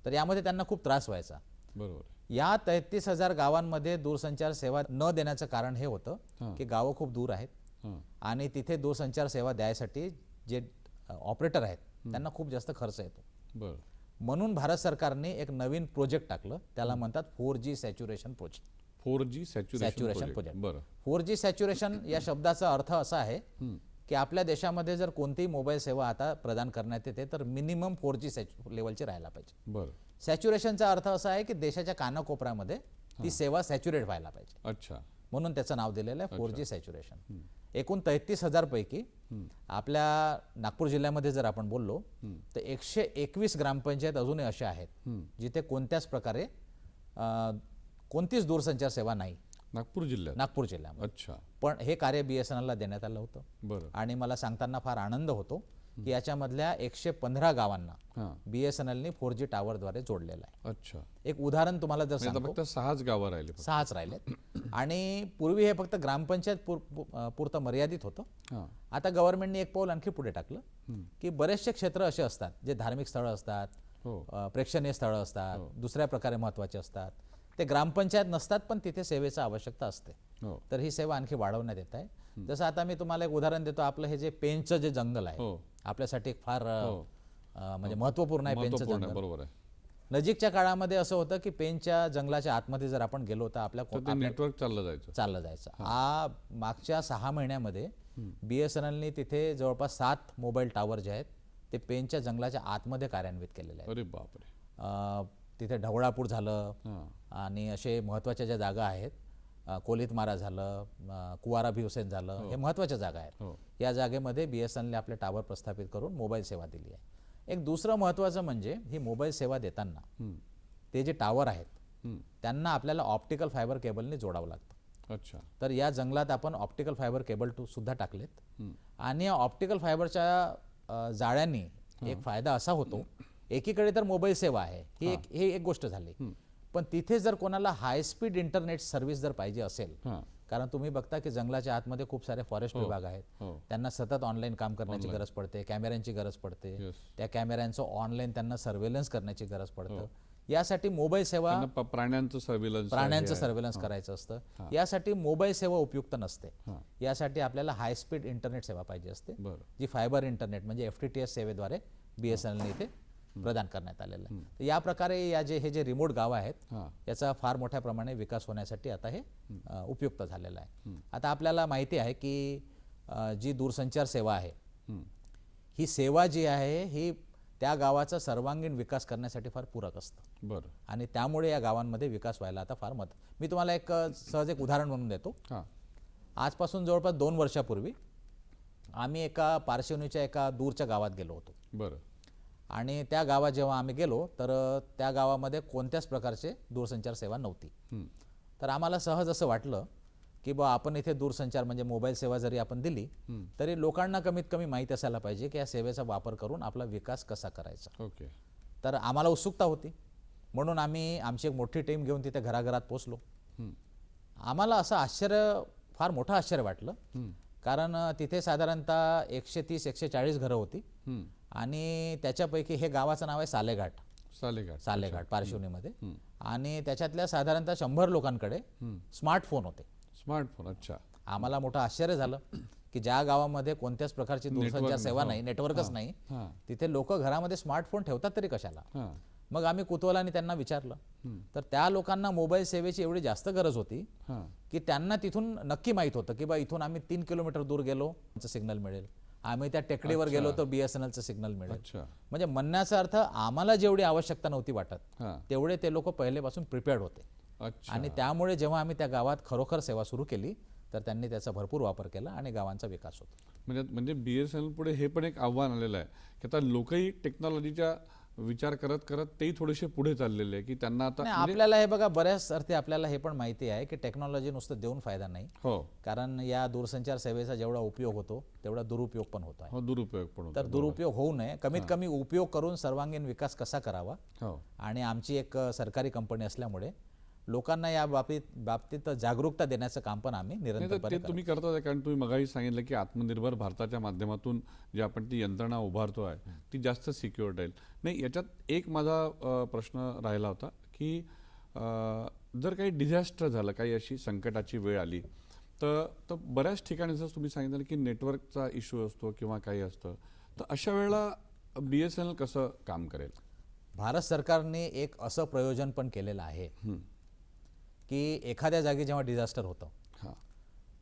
तर यामध्ये त्यांना खूप त्रास व्हायचा. बरोबर. या 33,000 गावांमध्ये दूरसंचार सेवा न देण्याचं कारण हे होतं की गावं खूप दूर आहेत आणि तिथे दूरसंचार सेवा द्यायसाठी जे ऑपरेटर आहेत त्यांना खूप जास्त खर्च येतो. बरं. म्हणून भारत सरकारने एक नवीन प्रोजेक्ट टाकलं, त्याला म्हणतात 4G saturation project. 4G saturation project. बरं. 4G सॅच्युरेशन या शब्दाचा अर्थ असा आहे की आपल्या देशामध्ये जर कोणतीही मोबाईल सेवा आता प्रदान करण्यात येते तर मिनिमम 4G लेवलची राहायला पाहिजे. बरं. सॅच्युरेशनचा अर्थ असा आहे की देशाच्या कानाकोपऱ्यामध्ये ती सेवा सॅच्युरेट व्हायला पाहिजे. अच्छा. म्हणून त्याचं नाव दिलेलं आहे 4G सॅच्युरेशन. एकूण 33,000 पैकी आपल्या नागपूर जिल्ह्यामध्ये जर आपण बोललो तर 121 ग्रामपंचायत अजूनही अशा आहेत जिथे कोणत्याच प्रकारे कोणतीच दूरसंचार सेवा नाही. नागपूर जिल्ह्यात. नागपूर जिल्ह्यामध्ये. अच्छा. पण हे कार्य BSNLला देण्यात आलं होतं. बरं. आणि मला सांगताना फार आनंद होतो की याच्यामधल्या 115 गावांना BSNLने 4G टावरद्वारे जोडलेलं आहे. अच्छा. एक उदाहरण तुम्हाला जर सांगतो, फक्त 6च गावं राहिले. 6च राहिलेत. आणि पूर्वी हे फक्त ग्रामपंचायत पुरतं मर्यादित होतं. आता गव्हर्नमेंटने एक पाऊल आणखी पुढे टाकलं की बरेचसे क्षेत्र असे असतात जे धार्मिक स्थळं असतात, प्रेक्षणीय स्थळं असतात, दुसऱ्या प्रकारे महत्त्वाचे असतात, ते ग्रामपंचायत नसतात पण तिथे सेवेची आवश्यकता असते. तर ही सेवा आणखी वाढवण्यात येत आहे. जसं आता मी तुम्हाला एक उदाहरण देतो. आपलं हे जे पेंचचं जे जंगल आहे आपल्यासाठी एक फार म्हणजे महत्त्वपूर्ण आहे. पेंचचं जंगल. बरोबर आहे. नजीकच्या काळामध्ये असं होतं की पेंचच्या जंगलाच्या आतमध्ये जर आपण गेलो तर आपल्या नेटवर्क चाललं जायचं. मागच्या 6 महिन्यामध्ये BSNLने तिथे जवळपास 7 मोबाईल टावर जे आहेत ते पेंचच्या जंगलाच्या आतमध्ये कार्यान्वित केलेले आहेत. अरे बापरे. तिथे ढवळापूर झालं आणि असे महत्त्वाच्या ज्या जागा आहेत, कोलितमारा झालं, कुवारा भिवसेन झालं, हे महत्त्वाच्या जागा आहेत. या जागेमध्ये BSNLने आपले टावर प्रस्थापित करून मोबाईल सेवा दिली आहे. एक दुसरं महत्त्वाचं म्हणजे ही मोबाईल सेवा देताना ते जे टावर आहेत त्यांना आपल्याला ऑप्टिकल फायबर केबलने जोडावं लागतं. अच्छा. तर या जंगलात आपण ऑप्टिकल फायबर केबल सुद्धा टाकलेत. आणि या ऑप्टिकल फायबरच्या जाळ्यांनी एक फायदा असा होतो, एकीकडे तर मोबाईल सेवा आहे, ही एक गोष्ट झाली. पण तिथे जर कोणाला हाय स्पीड इंटरनेट सर्व्हिस जर पाहिजे असेल, कारण तुम्ही बघता की जंगलाच्या आतमध्ये खूप सारे फॉरेस्ट विभाग आहेत, त्यांना सतत ऑनलाईन काम करण्याची गरज पडते, कॅमेऱ्यांची गरज पडते, त्या कॅमेऱ्यांचं ऑनलाईन त्यांना सर्व्हेलन्स करण्याची गरज पडतं. यासाठी मोबाईल सेवा, प्राण्यांचं सर्व्हेलन्स करायचं असतं, यासाठी मोबाईल सेवा उपयुक्त नसते. यासाठी आपल्याला हाय स्पीड इंटरनेट सेवा पाहिजे असते, जी फायबर इंटरनेट म्हणजे FTTH सेवेद्वारे BSNLने इथे प्रदान करण्यात आलेलं आहे. तर या प्रकारे हे जे रिमोट गाव आहेत याचा फार मोठ्या प्रमाणे विकास होण्यासाठी आता हे उपयुक्त झालेलं आहे. आता आपल्याला माहिती आहे की जी दूरसंचार सेवा आहे ही सेवा जी आहे ही त्या गावाचा सर्वांगीण विकास करण्यासाठी फार पूरक असतं. बरं. आणि त्यामुळे या गावांमध्ये विकास व्हायला आता फार मी तुम्हाला एक सहज एक उदाहरण म्हणून देतो. आजपासून जवळपास 2 वर्षापूर्वी आम्ही एका पारशिवनीच्या एका दूरच्या गावात गेलो होतो. बरं. आणि त्या गावात जेव्हा आम्ही गेलो तर त्या गावामध्ये कोणत्याच प्रकारचे दूरसंचार सेवा नव्हती. तर आम्हाला सहज असं वाटलं की बा आपण इथे दूरसंचार म्हणजे मोबाईल सेवा जरी आपण दिली तरी लोकांना कमीत कमी माहीत असायला पाहिजे की या सेवेचा वापर करून आपला विकास कसा करायचा. ओके. तर आम्हाला उत्सुकता होती म्हणून आम्ही आमची एक मोठी टीम घेऊन तिथे घराघरात पोचलो. आम्हाला असं फार मोठं आश्चर्य वाटलं कारण तिथे साधारणतः 130-140 घरं होती आणि त्याच्यापैकी हे गावाचं नाव आहे सालेघाट. सालेघाट पारशिवनीमध्ये. आणि त्याच्यातल्या साधारणतः 100 लोकांकडे स्मार्टफोन होते. स्मार्टफोन. अच्छा. आम्हाला मोठं आश्चर्य झालं की ज्या गावामध्ये कोणत्याच प्रकारची दूरसंचार सेवा नाही, नेटवर्कच नाही, तिथे लोक घरामध्ये स्मार्टफोन ठेवतात तरी कशाला. मग आम्ही कुतूहलाने त्यांना विचारलं तर त्या लोकांना मोबाईल सेवेची एवढी जास्त गरज होती की त्यांना तिथून नक्की माहित होतं की बा इथून आम्ही 3 किलोमीटर दूर गेलो सिग्नल मिळेल, आम्ही त्या टेकडीवर गेलो तर BSNLचं सिग्नल मिळेल. म्हणजे म्हणण्याचा अर्थ आम्हाला जेवढी आवश्यकता नव्हती वाटत तेवढे ते लोक पहिलेपासून प्रिपेअर्ड होते. आणि त्यामुळे जेव्हा आम्ही त्या गावात खरोखर सेवा सुरू केली तर त्यांनी त्याचा भरपूर वापर केला आणि गावांचा विकास होतो. म्हणजे BSNL पुढे हे पण एक आव्हान आलेलं आहे की आता लोकही टेक्नॉलॉजीचा विचार करत करत तेही थोडेसे पुढे चाललेले आहे की त्यांना आता आपल्याला हे बघा बऱ्याच अर्थी आपल्याला हे पण माहिती आहे की टेक्नॉलॉजी नुसतं देऊन फायदा नाही. कारण या दूरसंचार सेवेचा जेवढा उपयोग होतो तेवढा दुरुपयोग पण होतो आहे. दुरुपयोग पण होतो. तर दुरुपयोग होऊ नये, कमीत कमी उपयोग करून सर्वांगीण विकास कसा करावा. आणि आमची एक सरकारी कंपनी असल्यामुळे लोकांना या बाबतीत जागरूकता देण्याचं काम पण आम्ही निरंतरपणे तुम्ही करता. कारण तुम्ही मगाही सांगितलं की आत्मनिर्भर भारताच्या माध्यमातून जे आपण ती यंत्रणा उभारतो आहे ती जास्त सिक्युअर राहील. नाही, याच्यात एक माझा प्रश्न राहिला होता की जर काही डिझास्टर झालं, काही अशी संकटाची वेळ आली तर बऱ्याच ठिकाणी जसं तुम्ही सांगितलं की नेटवर्कचा इश्यू असतो किंवा काही असतं, तर अशा वेळेला BSNL कसं काम करेल? भारत सरकारने एक असं प्रयोजन पण केलेलं आहे की एखाद्या जागी जेव्हा डिझास्टर होतं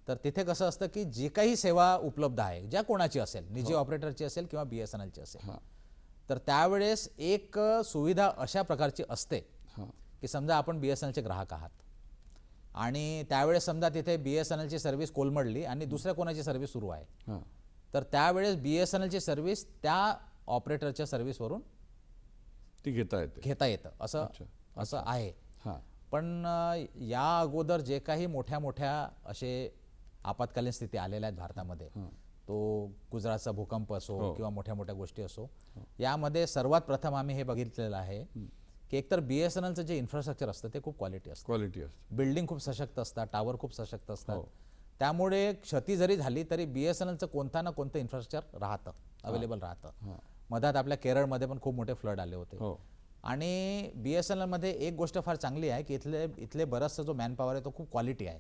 तर तिथे कसं असतं की जी काही सेवा उपलब्ध आहे, ज्या कोणाची असेल, निजी ऑपरेटरची असेल किंवा BSNLची असेल, तर त्यावेळेस एक सुविधा अशा प्रकारची असते की समजा आपण BSNLचे ग्राहक आहात आणि त्यावेळेस समजा तिथे BSNLची सर्व्हिस कोलमडली आणि दुसऱ्या कोणाची सर्व्हिस सुरू आहे, तर त्यावेळेस BSNLची सर्व्हिस त्या ऑपरेटरच्या सर्व्हिसवरून ती घेता येतं असं आहे. पण या अगोदर जे काही मोठ्या मोठ्या असे आपत्कालीन स्थिती आलेल्या आहेत भारतामध्ये, तो गुजरातचा भूकंप असो किंवा मोठ्या मोठ्या गोष्टी असो, यामध्ये सर्वात प्रथम आम्ही हे बघितलेलं आहे की एकतर BSNLचं जे इन्फ्रास्ट्रक्चर असतं ते खूप क्वालिटी असतं. बिल्डिंग खूप सशक्त असतात, टावर खूप सशक्त असतात. त्यामुळे क्षती जरी झाली तरी BSNLचं कोणता ना कोणतं इन्फ्रास्ट्रक्चर राहतं, अवेलेबल राहतं. मधात आपल्या केरळमध्ये पण खूप मोठे फ्लड आले होते. आणि BSNL मध्ये एक गोष्ट फार चांगली आहे की इथले बराचसा जो मॅनपॉवर आहे तो खूप क्वालिटी आहे.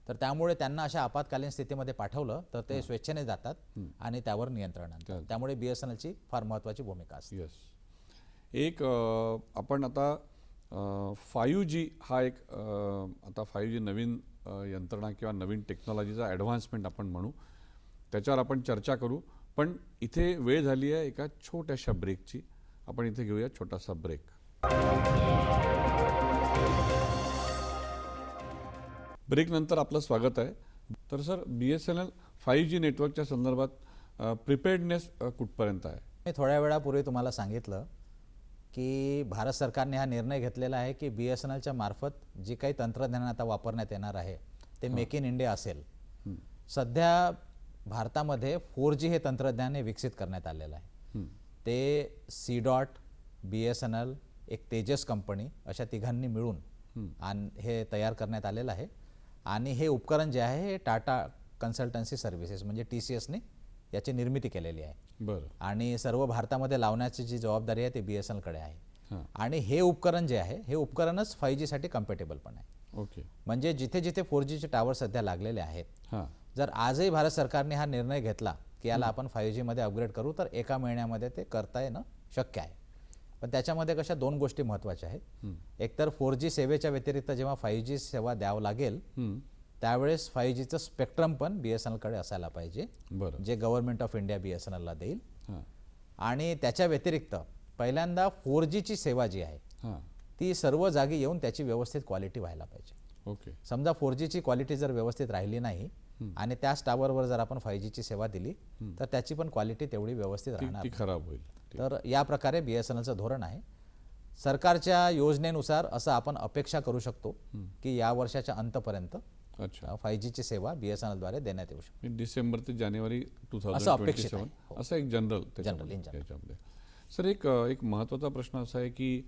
तर त्यामुळे त्यांना अशा आपत्कालीन स्थितीमध्ये पाठवलं तर ते स्वेच्छेने जातात आणि त्यावर नियंत्रण आणतात. त्यामुळे BSNLची फार महत्त्वाची भूमिका असते. एक आपण आता 5G हा एक आता 5G नवीन यंत्रणा किंवा नवीन टेक्नॉलॉजीचा ॲडव्हान्समेंट आपण म्हणू, त्याच्यावर आपण चर्चा करू. पण इथे वेळ झाली आहे एका छोट्याशा ब्रेकची. आपण इथे घेऊया छोटासा ब्रेक. ब्रेक नंतर आपलं स्वागत आहे. तर सर, BSNL 5G नेटवर्कच्या संदर्भात प्रिपेअर्डनेस कुठपर्यंत आहे? मी थोड्या वेळापूर्वी तुम्हाला सांगितलं की भारत सरकारने हा निर्णय घेतलेला आहे की BSNLच्या मार्फत जी काही तंत्रज्ञान आता वापरण्यात येणार आहे ते मेक इन इंडिया असेल. सध्या भारतामध्ये 4G हे तंत्रज्ञान विकसित करण्यात आलेलं आहे. ते C.DOT, BSNL, एक तेजस कंपनी अशा तिघांनी मिळून हे तयार करण्यात आलेलं आहे. आणि हे उपकरण जे आहे हे टाटा कन्सल्टन्सी सर्व्हिसेस म्हणजे TCSने याची निर्मिती केलेली आहे. आणि सर्व भारतामध्ये लावण्याची जी जबाबदारी आहे ती BSNL कडे आहे. आणि हे उपकरण जे आहे हे उपकरणच 5G साठी कम्पॅटेबल पण आहे. म्हणजे जिथे जिथे 4Gचे टावर सध्या लागलेले आहेत, जर आजही भारत सरकारने हा निर्णय घेतला की याला आपण 5G मध्ये अपग्रेड करू तर एका महिन्यामध्ये ते करता येणं शक्य आहे. पण त्याच्यामध्ये कशा दोन गोष्टी महत्त्वाच्या आहेत. एकतर 4G सेवेच्या व्यतिरिक्त जेव्हा 5G सेवा द्यावं लागेल त्यावेळेस 5Gचं स्पेक्ट्रम पण BSNL कडे असायला पाहिजे, जे गव्हर्नमेंट ऑफ इंडिया BSNLला देईल. आणि त्याच्या व्यतिरिक्त पहिल्यांदा 4Gची सेवा जी आहे ती सर्व जागी येऊन त्याची व्यवस्थित क्वालिटी व्हायला पाहिजे. समजा 4Gची क्वालिटी जर व्यवस्थित राहिली नाही आणि त्याच टावरवर जर आपण 5Gची सेवा दिली तर त्याची पण क्वालिटी तेवढी व्यवस्थित राहणार, खराब होईल. तर या प्रकारे BSNLचं धोरण आहे. सरकारच्या योजनेनुसार असं आपण अपेक्षा करू शकतो की या वर्षाच्या अंतपर्यंत अच्छा 5Gची सेवा BSNL द्वारे देण्यात येऊ शकते. डिसेंबर ते जानेवारी असं अपेक्षित 2027 आहे. हो. असं एक जनरल in general. त्याच्यामध्ये. सर एक महत्त्वाचा प्रश्न असा आहे की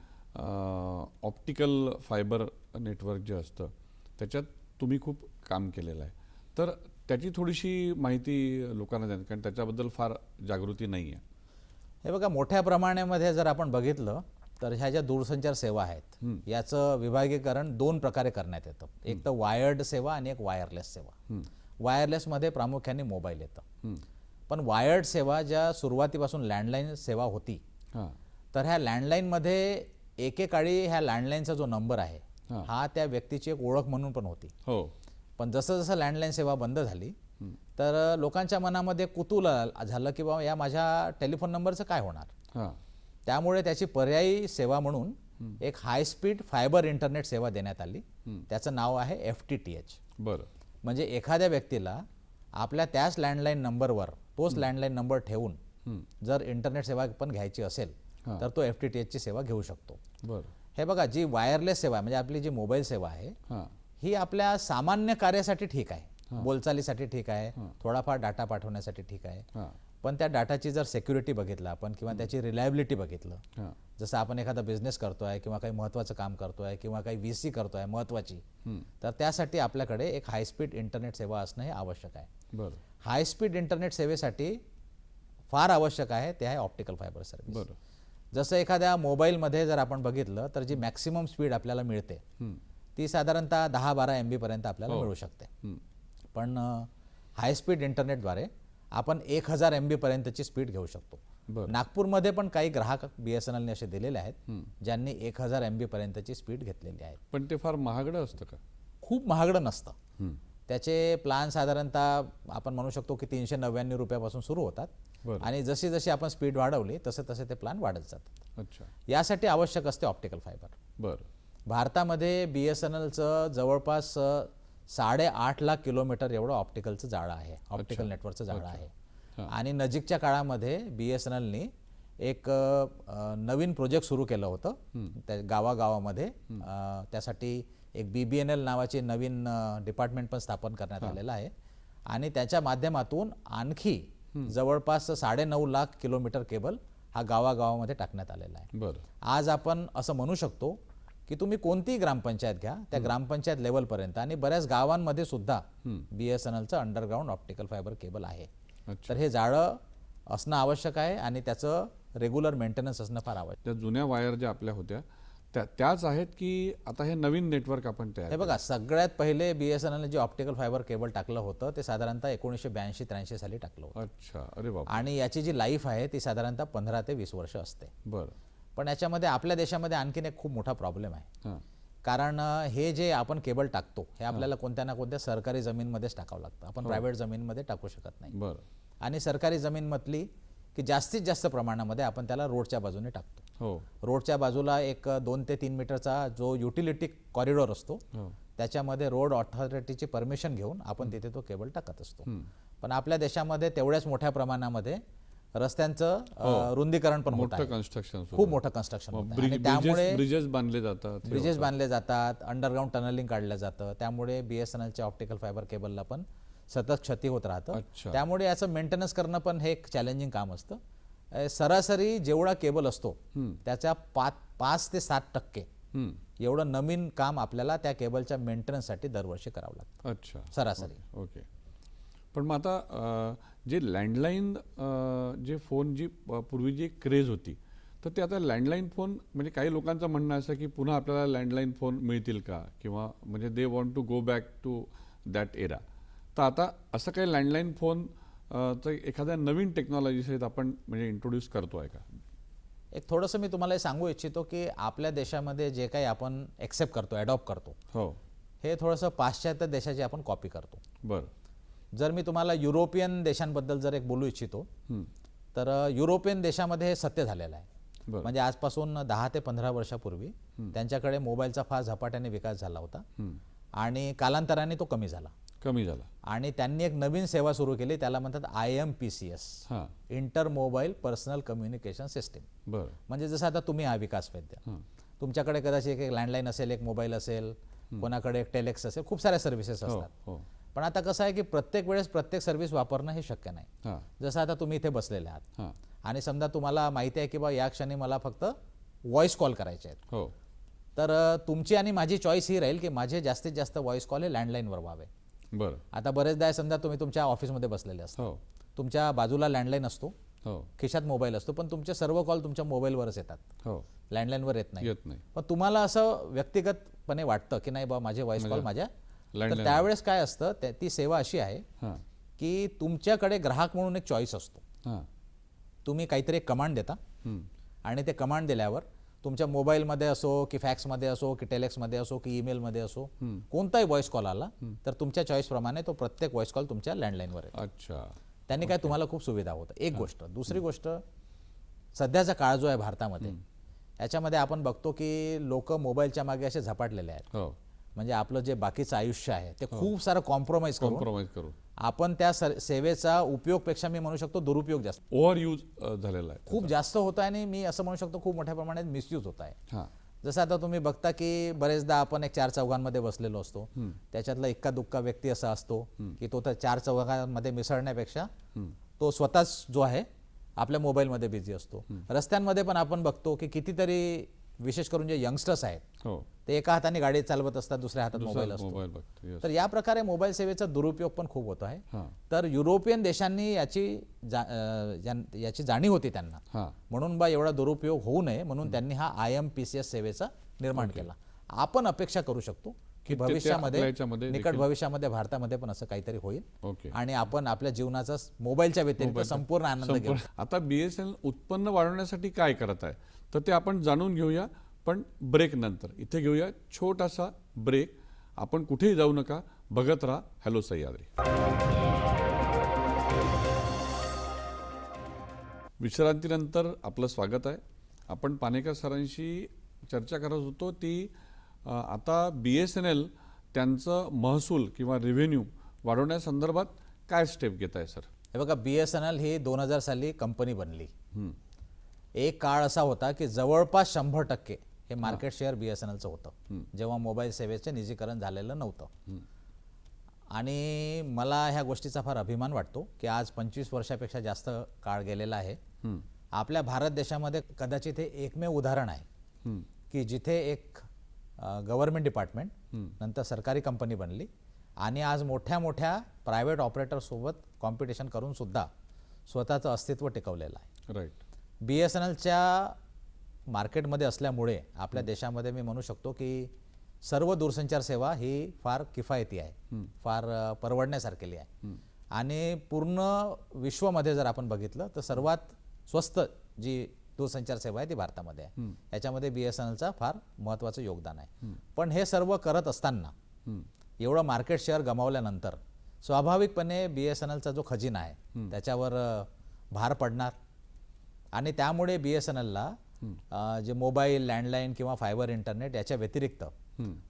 ऑप्टिकल फायबर नेटवर्क जे असतं त्याच्यात तुम्ही खूप काम केलेलं आहे, तर त्याची थोडीशी माहिती लोकांना द्या, कारण त्याच्याबद्दल फार जागृती नाही आहे. हे बघा, मोठ्या प्रमाणामध्ये जर आपण बघितलं तर ह्या ज्या दूरसंचार सेवा आहेत याचं विभागीकरण 2 प्रकारे करण्यात येतं. एक तर वायर्ड सेवा आणि एक वायरलेस सेवा. वायरलेसमध्ये प्रामुख्याने मोबाईल येतं, पण वायर्ड सेवा ज्या सुरुवातीपासून लँडलाईन सेवा होती, तर ह्या लँडलाईनमध्ये एकेकाळी ह्या लँडलाईनचा जो नंबर आहे हा त्या व्यक्तीची एक ओळख म्हणून पण होती. हो, पण जसं जसं लँडलाईन सेवा बंद झाली तर लोकांच्या मनामध्ये कुतूहल झालं की बाबा या माझ्या टेलिफोन नंबरचं काय होणार. त्यामुळे त्याची पर्यायी सेवा म्हणून एक हाय स्पीड फायबर इंटरनेट सेवा देण्यात आली. त्याचं नाव आहे FTTH. बरं. म्हणजे एखाद्या व्यक्तीला आपल्या त्याच लँडलाईन नंबरवर तोच लँडलाईन नंबर ठेवून जर इंटरनेट सेवा पण घ्यायची असेल तर तो FTTHची सेवा घेऊ शकतो. बरं. हे बघा, जी वायरलेस सेवा म्हणजे आपली जी मोबाईल सेवा आहे ही आपल्या सामान्य कार्यासाठी ठीक आहे, बोलचालीसाठी ठीक आहे, थोडाफार डाटा पाठवण्यासाठी ठीक आहे. पण त्या डाटाची जर सिक्युरिटी बघितलं आपण किंवा त्याची रिलायबिलिटी बघितलं, जसं आपण एखादा बिझनेस करतोय किंवा काही महत्त्वाचं काम करतोय किंवा काही VC करतोय महत्त्वाची, तर त्यासाठी आपल्याकडे एक हाय स्पीड इंटरनेट सेवा असणं हे आवश्यक आहे. बरं. हाय स्पीड इंटरनेट सेवेसाठी फार आवश्यक आहे ते आहे ऑप्टिकल फायबर सर्व्हिस. बरं. जसं एखाद्या मोबाईलमध्ये जर आपण बघितलं तर जी मॅक्सिमम स्पीड आपल्याला मिळते ती साधारणतः 10-12 MB पर्यंत आपल्याला मिळू शकते. पण हाय स्पीड इंटरनेटद्वारे आपण 1000 MB पर्यंतची स्पीड घेऊ शकतो. नागपूरमध्ये पण काही ग्राहक BSNLने असे दिलेले आहेत ज्यांनी 1000 MB पर्यंतची स्पीड घेतलेली आहे. पण ते फार महागडं असतं का? खूप महागडं नसतं. त्याचे प्लान साधारणतः आपण म्हणू शकतो की 399 रुपयापासून सुरू होतात आणि जशी जशी आपण स्पीड वाढवली तसे तसे ते प्लान वाढत जातात. अच्छा. यासाठी आवश्यक असते ऑप्टिकल फायबर. बरं. भारतामध्ये BSNLचं जवळपास 8.5 लाख किलोमीटर एवढं ऑप्टिकलचं जाळं आहे, ऑप्टिकल नेटवर्कचं जाळं आहे. आणि नजीकच्या काळामध्ये BSNLने एक नवीन प्रोजेक्ट सुरू केलं होतं त्या गावागावामध्ये. त्यासाठी एक BBNL नावाचे नवीन डिपार्टमेंट पण स्थापन करण्यात आलेलं आहे आणि त्याच्या माध्यमातून आणखी जवळपास 9.5 लाख किलोमीटर केबल हा गावागावामध्ये टाकण्यात आलेला आहे. बरं. आज आपण असं म्हणू शकतो की तुम्ही कोणतीही ग्रामपंचायत घ्या, त्या ग्रामपंचायत लेवलपर्यंत आणि बऱ्याच गावांमध्ये सुद्धा BSNLचं अंडरग्राऊंड ऑप्टिकल फायबर केबल आहे. तर हे जाळं असणं आवश्यक आहे आणि त्याचं रेग्युलर मेंटेनन्स असणं फार आवश्यक. त्या जुन्या वायर ज्या आपल्या होत्या त्याच आहेत की आता हे नवीन नेटवर्क आपण तयार? हे बघा, सगळ्यात पहिले BSNLने जे ऑप्टिकल फायबर केबल टाकलं होतं ते साधारणतः 1982-83 साली टाकलं होतं. अच्छा. अरे बाबा. आणि याची जी लाईफ आहे ती साधारणतः 15 ते 20 वर्ष असते. बरं. पण याच्यामध्ये आपल्या देशामध्ये आणखीन एक खूप मोठा प्रॉब्लेम आहे. कारण हे जे आपण केबल टाकतो हे आपल्याला कोणत्या ना कोणत्या सरकारी जमीनमध्येच टाकावं लागतं. आपण प्रायव्हेट जमीनमध्ये टाकू शकत नाही. बरं. आणि सरकारी जमीन म्हटली की जास्तीत जास्त प्रमाणामध्ये आपण त्याला रोडच्या बाजूने टाकतो. रोडच्या बाजूला एक 2 ते 3 मीटरचा जो युटिलिटी कॉरिडॉर असतो त्याच्यामध्ये रोड ऑथॉरिटीची परमिशन घेऊन आपण तिथे तो केबल टाकत असतो. पण आपल्या देशामध्ये तेवढ्याच मोठ्या प्रमाणामध्ये रस्त्यांचं रुंदीकरण पण होत आहे, खूप मोठं कन्स्ट्रक्शन होतं आणि त्यामुळे ब्रिजेस बांधले जातात, अंडरग्राऊंड टनलिंग काढलं जातं. त्यामुळे BSNLच्या ऑप्टिकल फायबर केबलला पण सतत क्षती होत राहतं. त्यामुळे याचं मेंटेनन्स करणं पण हे एक चॅलेंजिंग काम असतं. सरासरी जेवढा केबल असतो त्याच्या 5 ते 7% एवढं नवीन काम आपल्याला त्या केबलच्या मेंटेनन्ससाठी दरवर्षी करावं लागतं. अच्छा. सरासरी. ओके. पण मग आता जे लँडलाईन जे फोन जी पूर्वी जी क्रेज होती तर ते आता लँडलाईन फोन म्हणजे काही लोकांचं म्हणणं असं की पुन्हा आपल्याला लँडलाईन फोन मिळतील का, किंवा म्हणजे they want to go back to that era. तर आता असं काही लँडलाईन फोन तर एखाद्या नवीन टेक्नॉलॉजी सहित आपण म्हणजे इंट्रोड्यूस करतोय का? एक थोडंसं मी तुम्हाला सांगू इच्छितो की आपल्या देशामध्ये जे काही आपण एक्सेप्ट करतो, अडॉप्ट करतो, हे थोडंसं पाश्चात्य देशाची आपण कॉपी करतो. बरं. जर मी तुम्हाला युरोपियन देशांबद्दल जर एक बोलू इच्छितो तर युरोपियन देशामध्ये हे सत्य झालेलं आहे. म्हणजे आजपासून 10 ते 15 वर्षापूर्वी त्यांच्याकडे मोबाईलचा फार झपाट्याने विकास झाला होता आणि कालांतराने तो कमी झाला. कमी झाला. आणि त्यांनी एक नवीन सेवा सुरू केली, त्याला म्हणतात IMPCS, हां. Inter mobile personal communication system. बरं. म्हणजे जसं आता तुम्ही विकास वैद्य, तुमच्याकडे कदाचित एक लँडलाईन असेल, एक मोबाईल असेल, कोणाकडे एक टेलेक्स असेल, खूप साऱ्या सर्व्हिसेस असतात. हो. पण आता कसं आहे की प्रत्येक वेळेस प्रत्येक सर्व्हिस वापरणं हे शक्य नाही. हां. जसं आता तुम्ही इथे बसलेले आहात हां. आणि समजा तुम्हाला माहिती आहे की बा या क्षणी मला फक्त व्हॉइस कॉल करायचे आहेत, हो. तर तुमची आणि माझी चॉईस ही राहील की माझे जास्तीत जास्त व्हॉइस कॉल हे लँडलाईनवर व्हावे. बरं. आता बरेचदा समजा तुम्ही तुमच्या ऑफिसमध्ये बसलेले असता, हो. तुमच्या बाजूला लँडलाईन असतो, हो. खिशात मोबाईल असतो, पण तुमचे सर्व कॉल तुमच्या मोबाईलवरच येतात, हो. लँडलाईनवर येत नाही. येत नाही. पण तुम्हाला असं व्यक्तिगतपणे वाटतं की नाही बा माझे व्हॉइस कॉल माझ्या, तर landline त्यावेळेस काय असतं, ती सेवा अशी आहे हां. की तुमच्याकडे ग्राहक म्हणून एक चॉईस असतो. हां. तुम्ही काहीतरी एक कमांड देता आणि ते कमांड दिल्यावर तुमच्या मोबाईलमध्ये असो की फॅक्समध्ये असो की टेलेक्समध्ये असो की ईमेलमध्ये असो, कोणताही व्हॉइस कॉल आला तर तुमच्या चॉईसप्रमाणे तो प्रत्येक व्हॉइस कॉल तुमच्या लँडलाईनवर येतो. अच्छा. त्यांनी काय तुम्हाला खूप सुविधा होतं. एक गोष्ट. दुसरी गोष्ट, सध्याचा काळ जो आहे भारतामध्ये, याच्यामध्ये आपण बघतो की लोक मोबाईलच्या मागे असे झपाटलेले आहेत. हो. म्हणजे आपलं जे बाकीचं आयुष्य आहे ते खूप सारं कॉम्प्रोमाइज करू. आपण त्या सेवेचा उपयोगपेक्षा मी म्हणू शकतो दुरुपयोग जास्त, ओव्हर यूज झालेला आहे. खूप जास्त होत आहे आणि मी असं म्हणू शकतो खूप मोठ्या प्रमाणात मिसयूज होत आहे. हां. जसं आता तुम्ही बघता की बरेचदा आपण एक चार चौघांमध्ये बसलेलो असतो, त्याच्यातला इक्का दुक्का व्यक्ती असा असतो की तो त्या चार चौघांमध्ये मिसळण्यापेक्षा तो स्वतःच जो आहे आपल्या मोबाईलमध्ये बिझी असतो. रस्त्यांमध्ये पण आपण बघतो की कितीतरी, विशेष करून जे यंगस्टर्स आहेत, हो. ते एका हाताने गाडी चालवत असतात, दुसऱ्या हातात मोबाईल असतो. मोबाईल बघतो. Yes. तर या प्रकारे मोबाईल सेवेचा दुरुपयोग पण खूप होतो आहे. हां. तर युरोपियन देशांनी याची जाणीव होती त्यांना, हां. म्हणून बा एवढा दुरुपयोग होऊ नये म्हणून त्यांनी हा IMPCS सेवेचा निर्माण केला. आपण अपेक्षा करू शकतो की आपल्या भविष्यामध्ये, याच्यामध्ये निकट भविष्यामध्ये भारतामध्ये पण असं काहीतरी होईल ओके. आणि आपण आपल्या जीवनाचा मोबाईलच्या व्यतिरिक्त संपूर्ण आनंद घेऊ. आता BSNL उत्पन्न वाढवण्यासाठी काय करत आहे तर ते आपण जाणून घेऊया, पण ब्रेक नंतर. इथे घेऊया छोटासा ब्रेक. आपण कुठेही जाऊ नका, बघत राहा हॅलो सह्याद्री. विश्रांतीनंतर आपलं स्वागत आहे. आपण पानेकर सरांशी चर्चा करत होतो ती आता BSNL त्यांचं महसूल किंवा रेव्हेन्यू वाढवण्यासंदर्भात काय स्टेप घेत आहे सर? हे बघा, BSNL ही 2000 साली कंपनी बनली. एक काळ असा होता की जवळपास 100% हे मार्केट शेअर BSNLचं होतं, जेव्हा मोबाईल सेवेचे निजीकरण झालेलं नव्हतं. आणि मला ह्या गोष्टीचा फार अभिमान वाटतो की आज 25 वर्षापेक्षा जास्त काळ गेलेला आहे. आपल्या भारत देशामध्ये कदाचित हे एकमेव उदाहरण आहे की जिथे एक गव्हर्नमेंट डिपार्टमेंट नंतर सरकारी कंपनी बनली आणि आज मोठ्या मोठ्या प्रायव्हेट ऑपरेटरसोबत कॉम्पिटिशन करून सुद्धा स्वतःचं अस्तित्व टिकवलेलं आहे. राईट. BSNLच्या मार्केटमध्ये असल्यामुळे आपल्या देशामध्ये मी म्हणू शकतो की सर्व दूरसंचार सेवा ही फार किफायती आहे, फार परवडण्यासारखी आहे. आणि पूर्ण विश्वमध्ये जर आपण बघितलं तर सर्वात स्वस्त जी दूरसंचार सेवा आहे ती भारतामध्ये आहे. याच्यामध्ये BSNLचा फार महत्त्वाचं योगदान आहे. पण हे सर्व करत असताना एवढं मार्केट शेअर गमावल्यानंतर स्वाभाविकपणे BSNLचा जो खजिना आहे त्याच्यावर भार पडणार आणि त्यामुळे BSNLला जे मोबाईल, लँडलाईन किंवा फायबर इंटरनेट याच्या व्यतिरिक्त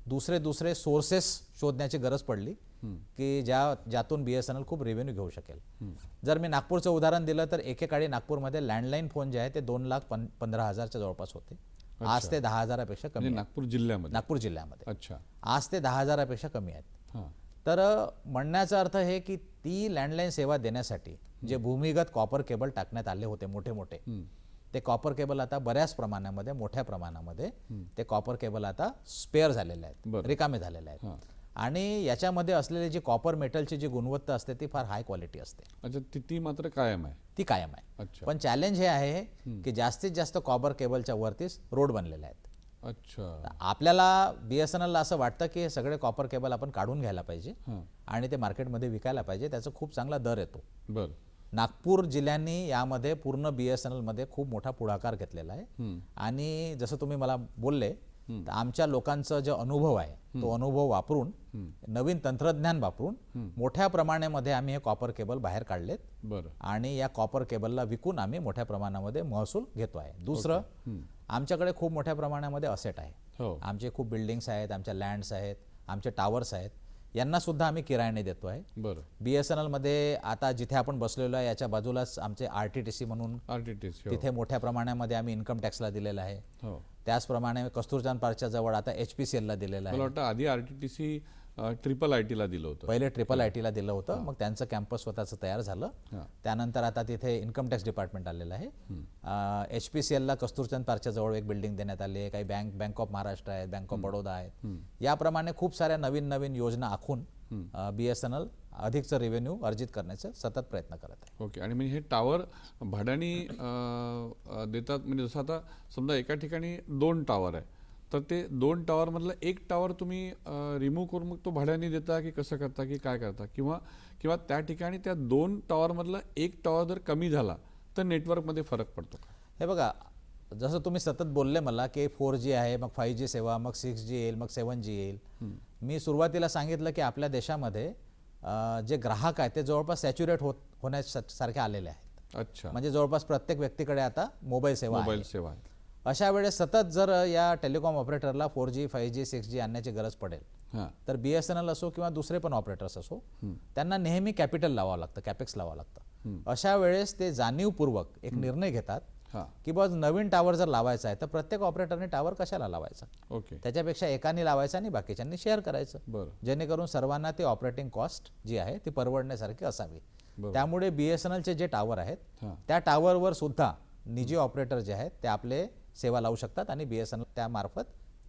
दुसरे सोर्सेस शोधण्याची गरज पडली की ज्यातून BSNL खूप रेव्हेन्यू घेऊ शकेल. जर मी नागपूरचं उदाहरण दिलं तर एकेकाळी नागपूरमध्ये लँडलाईन फोन जे आहे ते 2,15,000च्या जवळपास होते. आज ते 10,000पेक्षा कमी. नागपूर जिल्ह्यामध्ये? नागपूर जिल्ह्यामध्ये. अच्छा. आज ते 10,000पेक्षा कमी आहेत. तर म्हणण्याचा अर्थ हे की ती लँडलाईन सेवा देण्यासाठी जे भूमिगत कॉपर केबल टाकण्यात आले होते मोठे मोठे, ते कॉपर केबल आता बऱ्याच प्रमाणामध्ये, मोठ्या प्रमाणामध्ये ते कॉपर केबल आता स्पेअर झालेले आहेत, रिकामे झालेले आहेत. आणि याच्यामध्ये असलेली जी कॉपर मेटलची जी गुणवत्ता असते ती फार हाय क्वालिटी असते. अच्छा. ती मात्र कायम आहे? ती कायम आहे. पण चॅलेंज हे आहे की जास्तीत जास्त कॉपर केबलच्या वरतीच रोड बनलेले आहेत. अच्छा. आपल्याला BSNLला असं वाटतं की हे सगळे कॉपर केबल आपण काढून घ्यायला पाहिजे आणि ते मार्केटमध्ये विकायला पाहिजे, त्याचा खूप चांगला दर येतो. बरं. नागपूर जिल्ह्यांनी यामध्ये पूर्ण BSNLमध्ये खूप मोठा पुढाकार घेतलेला आहे. आणि जसं तुम्ही मला बोलले, तर आमच्या लोकांचा जो अनुभव आहे तो अनुभव वापरून, नवीन तंत्रज्ञान वापरून मोठ्या प्रमाणामध्ये आम्ही हे कॉपर केबल बाहेर काढलेत. बरं. आणि या कॉपर केबलला विकून आम्ही मोठ्या प्रमाणामध्ये महसूल घेतो आहे. दुसरं, आमच्याकडे खूप मोठ्या प्रमाणामध्ये असेट आहे. आमचे खूप बिल्डिंग्स आहेत, आमच्या लँड्स आहेत, आमचे टावर्स आहेत. यांना सुद्धा आम्ही किरायाने देतो आहे. बरं. BSNL मध्ये आता जिथे आपण बसलेलो आहे याच्या बाजूलाच आमचे RTTC म्हणून RTTC तिथे मोठ्या प्रमाणामध्ये आम्ही इन्कम टॅक्सला दिलेला आहे. हो. त्याचप्रमाणे कस्तुरचंद पार्कच्या जवळ आता HPCLला दिलेलं मला आहे. वाटतं आधी RTTC IIIT ला दिलं होतं. पहिले IIIT दिलं होतं, मग त्यांचं कॅम्पस स्वतःचं तयार झालं. त्यानंतर आता तिथे इन्कम टॅक्स डिपार्टमेंट आलेलं आहे. HPCLला कस्तुरचंद पार्कच्या जवळ एक बिल्डिंग देण्यात आली आहे. काही बँक ऑफ महाराष्ट्र आहेत, बँक ऑफ बडोदा आहेत. याप्रमाणे खूप साऱ्या नवीन नवीन योजना आखून BSNL अधिकचं रेव्हेन्यू अर्जित करण्याचा सतत प्रयत्न करत आहे. ओके. आणि म्हणजे हे टावर भाड्याने देतात, म्हणजे जसं आता समजा एका ठिकाणी 2 टावर आहे, तर ते 2 टावरमधलं एक टावर तुम्ही रिमूव्ह करून मग तो भाड्याने देता की कसं करता की काय करता, किंवा त्या ठिकाणी त्या 2 टावरमधलं एक टावर जर कमी झाला तर नेटवर्कमध्ये फरक पडतो का? हे बघा, जसं तुम्ही सतत बोलले मला की 4G आहे, मग 5G सेवा, मग 6G येईल, मग 7G येईल. मी सुरुवातीला सांगितलं की आपल्या देशामध्ये जे ग्राहक आहेत ते जवळपास सॅच्युरेट होण्यासारखे आलेले आहेत. अच्छा. म्हणजे जवळपास प्रत्येक व्यक्तीकडे आता मोबाईल सेवा आहे. अशा वेळेस सतत जर या टेलिकॉम ऑपरेटरला 4G 5G 6G आणण्याची गरज पडेल तर BSNL असो किंवा दुसरे पण ऑपरेटर्स असो, त्यांना नेहमी कॅपिटल लावावं लागतं, कॅपेक्स लावावं लागतं. अशा वेळेस ते जाणीवपूर्वक एक निर्णय घेतात की बस नवीन टावर जर लावायचा आहे तर प्रत्येक ऑपरेटरने टावर कशाला लावायचा, ओके, त्याच्यापेक्षा एकाने लावायचं आणि बाकीच्यांनी शेअर करायचं, बरं, जेणेकरून सर्वांना ते ऑपरेटिंग कॉस्ट जी आहे ती परवडण्यासारखी असावी. त्यामुळे BSNLचे जे टावर आहेत त्या टावरवर सुद्धा निजी ऑपरेटर जे आहेत ते आपले सेवा लावू शकतात आणि BSNL त्यामार्फत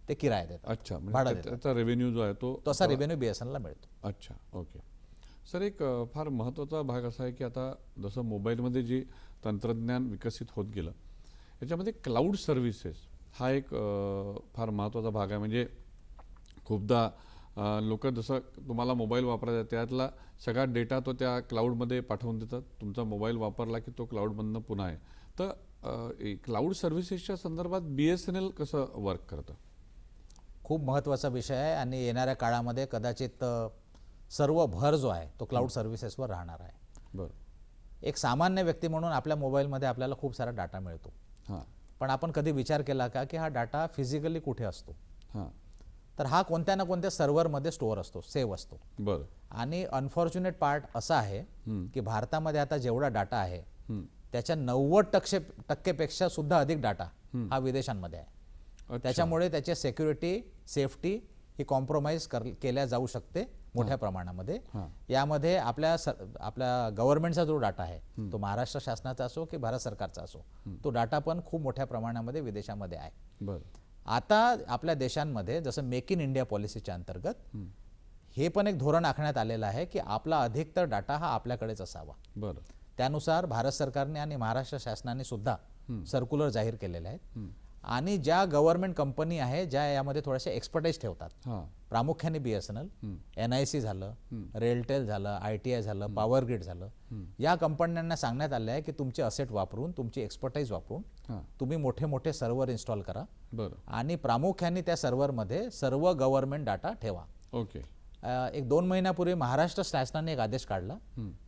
ते किराया देतात. अच्छा. म्हणजे त्याचा रेव्हेन्यू जो आहे तो तसा रेव्हेन्यू BSNLला मिळतो. अच्छा, ओके. सर, एक फार महत्त्वाचा भाग असा आहे की आता जसं मोबाईलमध्ये जे तंत्रज्ञान विकसित होत गेलं याच्यामध्ये क्लाउड सर्व्हिसेस हा एक फार महत्त्वाचा भाग आहे. म्हणजे खूपदा लोक जसं तुम्हाला मोबाईल वापरायचा त्यातला सगळा डेटा तो त्या क्लाउडमध्ये पाठवून देतात. तुमचा मोबाईल वापरला की तो क्लाउडमधनं पुन्हा आहे. तर क्लाउड सर्व्हिसेसच्या संदर्भात BSNL कसं वर्क करतं? खूप महत्त्वाचा विषय आहे आणि येणाऱ्या काळामध्ये कदाचित सर्व भर जो आहे तो क्लाउड सर्व्हिसेसवर राहणार आहे. बरं. एक सामान्य व्यक्ती म्हणून आपल्या मोबाईलमध्ये आपल्याला खूप सारा डाटा मिळतो. पण आपण कधी विचार केला का की हा डाटा फिजिकली कुठे असतो? तर हा कोणत्या ना कोणत्या सर्व्हरमध्ये स्टोअर असतो, सेव्ह असतो. बरं. आणि अनफॉर्च्युनेट पार्ट असा आहे की भारतामध्ये आता जेवढा डाटा आहे त्याच्या 90% सुद्धा अधिक डाटा हा विदेशांमध्ये आहे. त्याच्यामुळे त्याची सिक्युरिटी, सेफ्टी ही कॉम्प्रोमाइज केल्या जाऊ शकते मोठ्या प्रमाणामध्ये. यामध्ये आपल्या गव्हर्नमेंटचा जो डाटा आहे तो महाराष्ट्र शासनाचा असो की भारत सरकारचा असो, तो डाटा पण खूप मोठ्या प्रमाणामध्ये विदेशामध्ये आहे. बरं. आता आपल्या देशांमध्ये जसं मेक इन इंडिया पॉलिसीच्या अंतर्गत हे पण एक धोरण आखण्यात आलेलं आहे की आपला अधिकतर डाटा हा आपल्याकडेच असावा. बरं. त्यानुसार भारत सरकारने आणि महाराष्ट्र शासनाने सुद्धा सर्क्युलर जाहीर केलेले आहेत. आणि ज्या गव्हर्नमेंट कंपनी आहे ज्या यामध्ये थोडेसे एक्सपर्टाईज ठेवतात, प्रामुख्याने BSNL, NIC झालं, रेलटेल झालं, ITI झालं, पॉवर ग्रिड झालं, या कंपन्यांना सांगण्यात आले आहे की तुमचे असेट वापरून, तुमची एक्सपर्टाईज वापरून तुम्ही मोठे मोठे सर्व्हर इन्स्टॉल करा. बरं. आणि प्रामुख्याने त्या सर्व्हरमध्ये सर्व गव्हर्नमेंट डाटा ठेवा. ओके. एक 2 महिन्यापूर्वी महाराष्ट्र शासनाने एक आदेश काढला.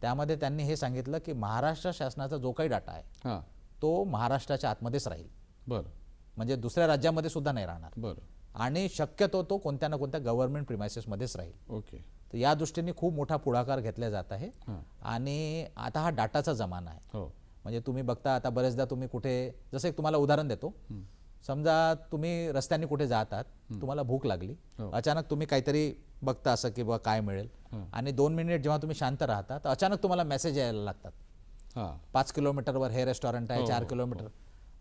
त्यामध्ये त्यांनी हे सांगितलं की महाराष्ट्र शासनाचा जो काही डाटा आहे तो महाराष्ट्राच्या आतमध्येच राहील. बरं. म्हणजे दुसऱ्या राज्यामध्ये सुद्धा नाही राहणार. बरं. आणि शक्यतो तो कोणत्या ना कोणत्या गव्हर्नमेंट प्रिमायसेसमध्येच राहील. ओके. तर या दृष्टीने खूप मोठा पुढाकार घेतला जात आहे. आणि आता हा डाटाचा जमाना आहे. म्हणजे तुम्ही बघता आता बरेचदा तुम्ही कुठे, जसं एक तुम्हाला उदाहरण देतो, समजा तुम्ही रस्त्याने कुठे जात आहात, तुम्हाला भूक लागली, अचानक तुम्ही काहीतरी बघता असं की बा काय मिळेल, आणि 2 मिनिट जेव्हा तुम्ही शांत राहता तर अचानक तुम्हाला मेसेज यायला लागतात. 5 किलोमीटरवर हे रेस्टॉरंट आहे, 4 किलोमीटर.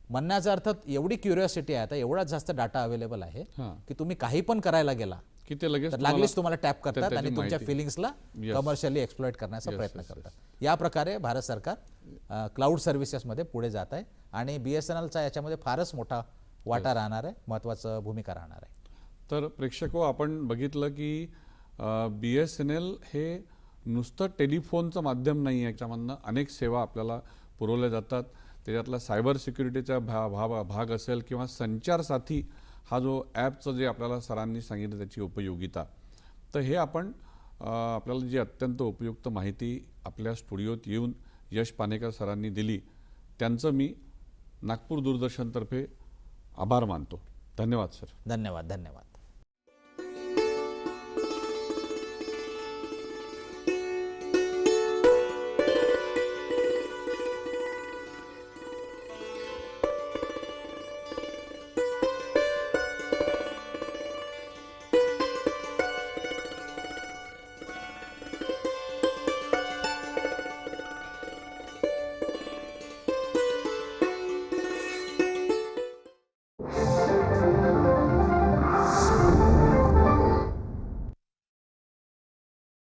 म्हणण्याचा अर्थ एवढी क्युरिओसिटी आहे, आता एवढाच जास्त डाटा अवेलेबल आहे की तुम्ही काही पण करायला गेला की ते लगेच लागलीच तुम्हाला टॅप करतात आणि तुमच्या फिलिंग्सला कमर्शियली एक्सप्लॉइट करण्याचा प्रयत्न करतात. या प्रकारे भारत सरकार क्लाउड सर्व्हिसेसमध्ये पुढे जात आहे आणि BSNLचा याच्यामध्ये फारच मोठा वाटा राहणार आहे, महत्त्वाचं भूमिका राहणार आहे. तर प्रेक्षको, आपण बघितलं की BSNL हे नुसतं टेलिफोनचं माध्यम नाही आहे, याच्यामधनं अनेक सेवा आपल्याला पुरवल्या जातात. त्याच्यातला सायबर सिक्युरिटीचा भाग असेल किंवा संचार साथी हा जो ॲपचं जे आपल्याला सरांनी सांगितलं त्याची उपयोगिता, तर हे आपण आपल्याला जी अत्यंत उपयुक्त माहिती आपल्या स्टुडिओत येऊन यश पानेकर सरांनी दिली, त्यांचं मी नागपूर दूरदर्शनतर्फे आभार मानतो. धन्यवाद सर. धन्यवाद.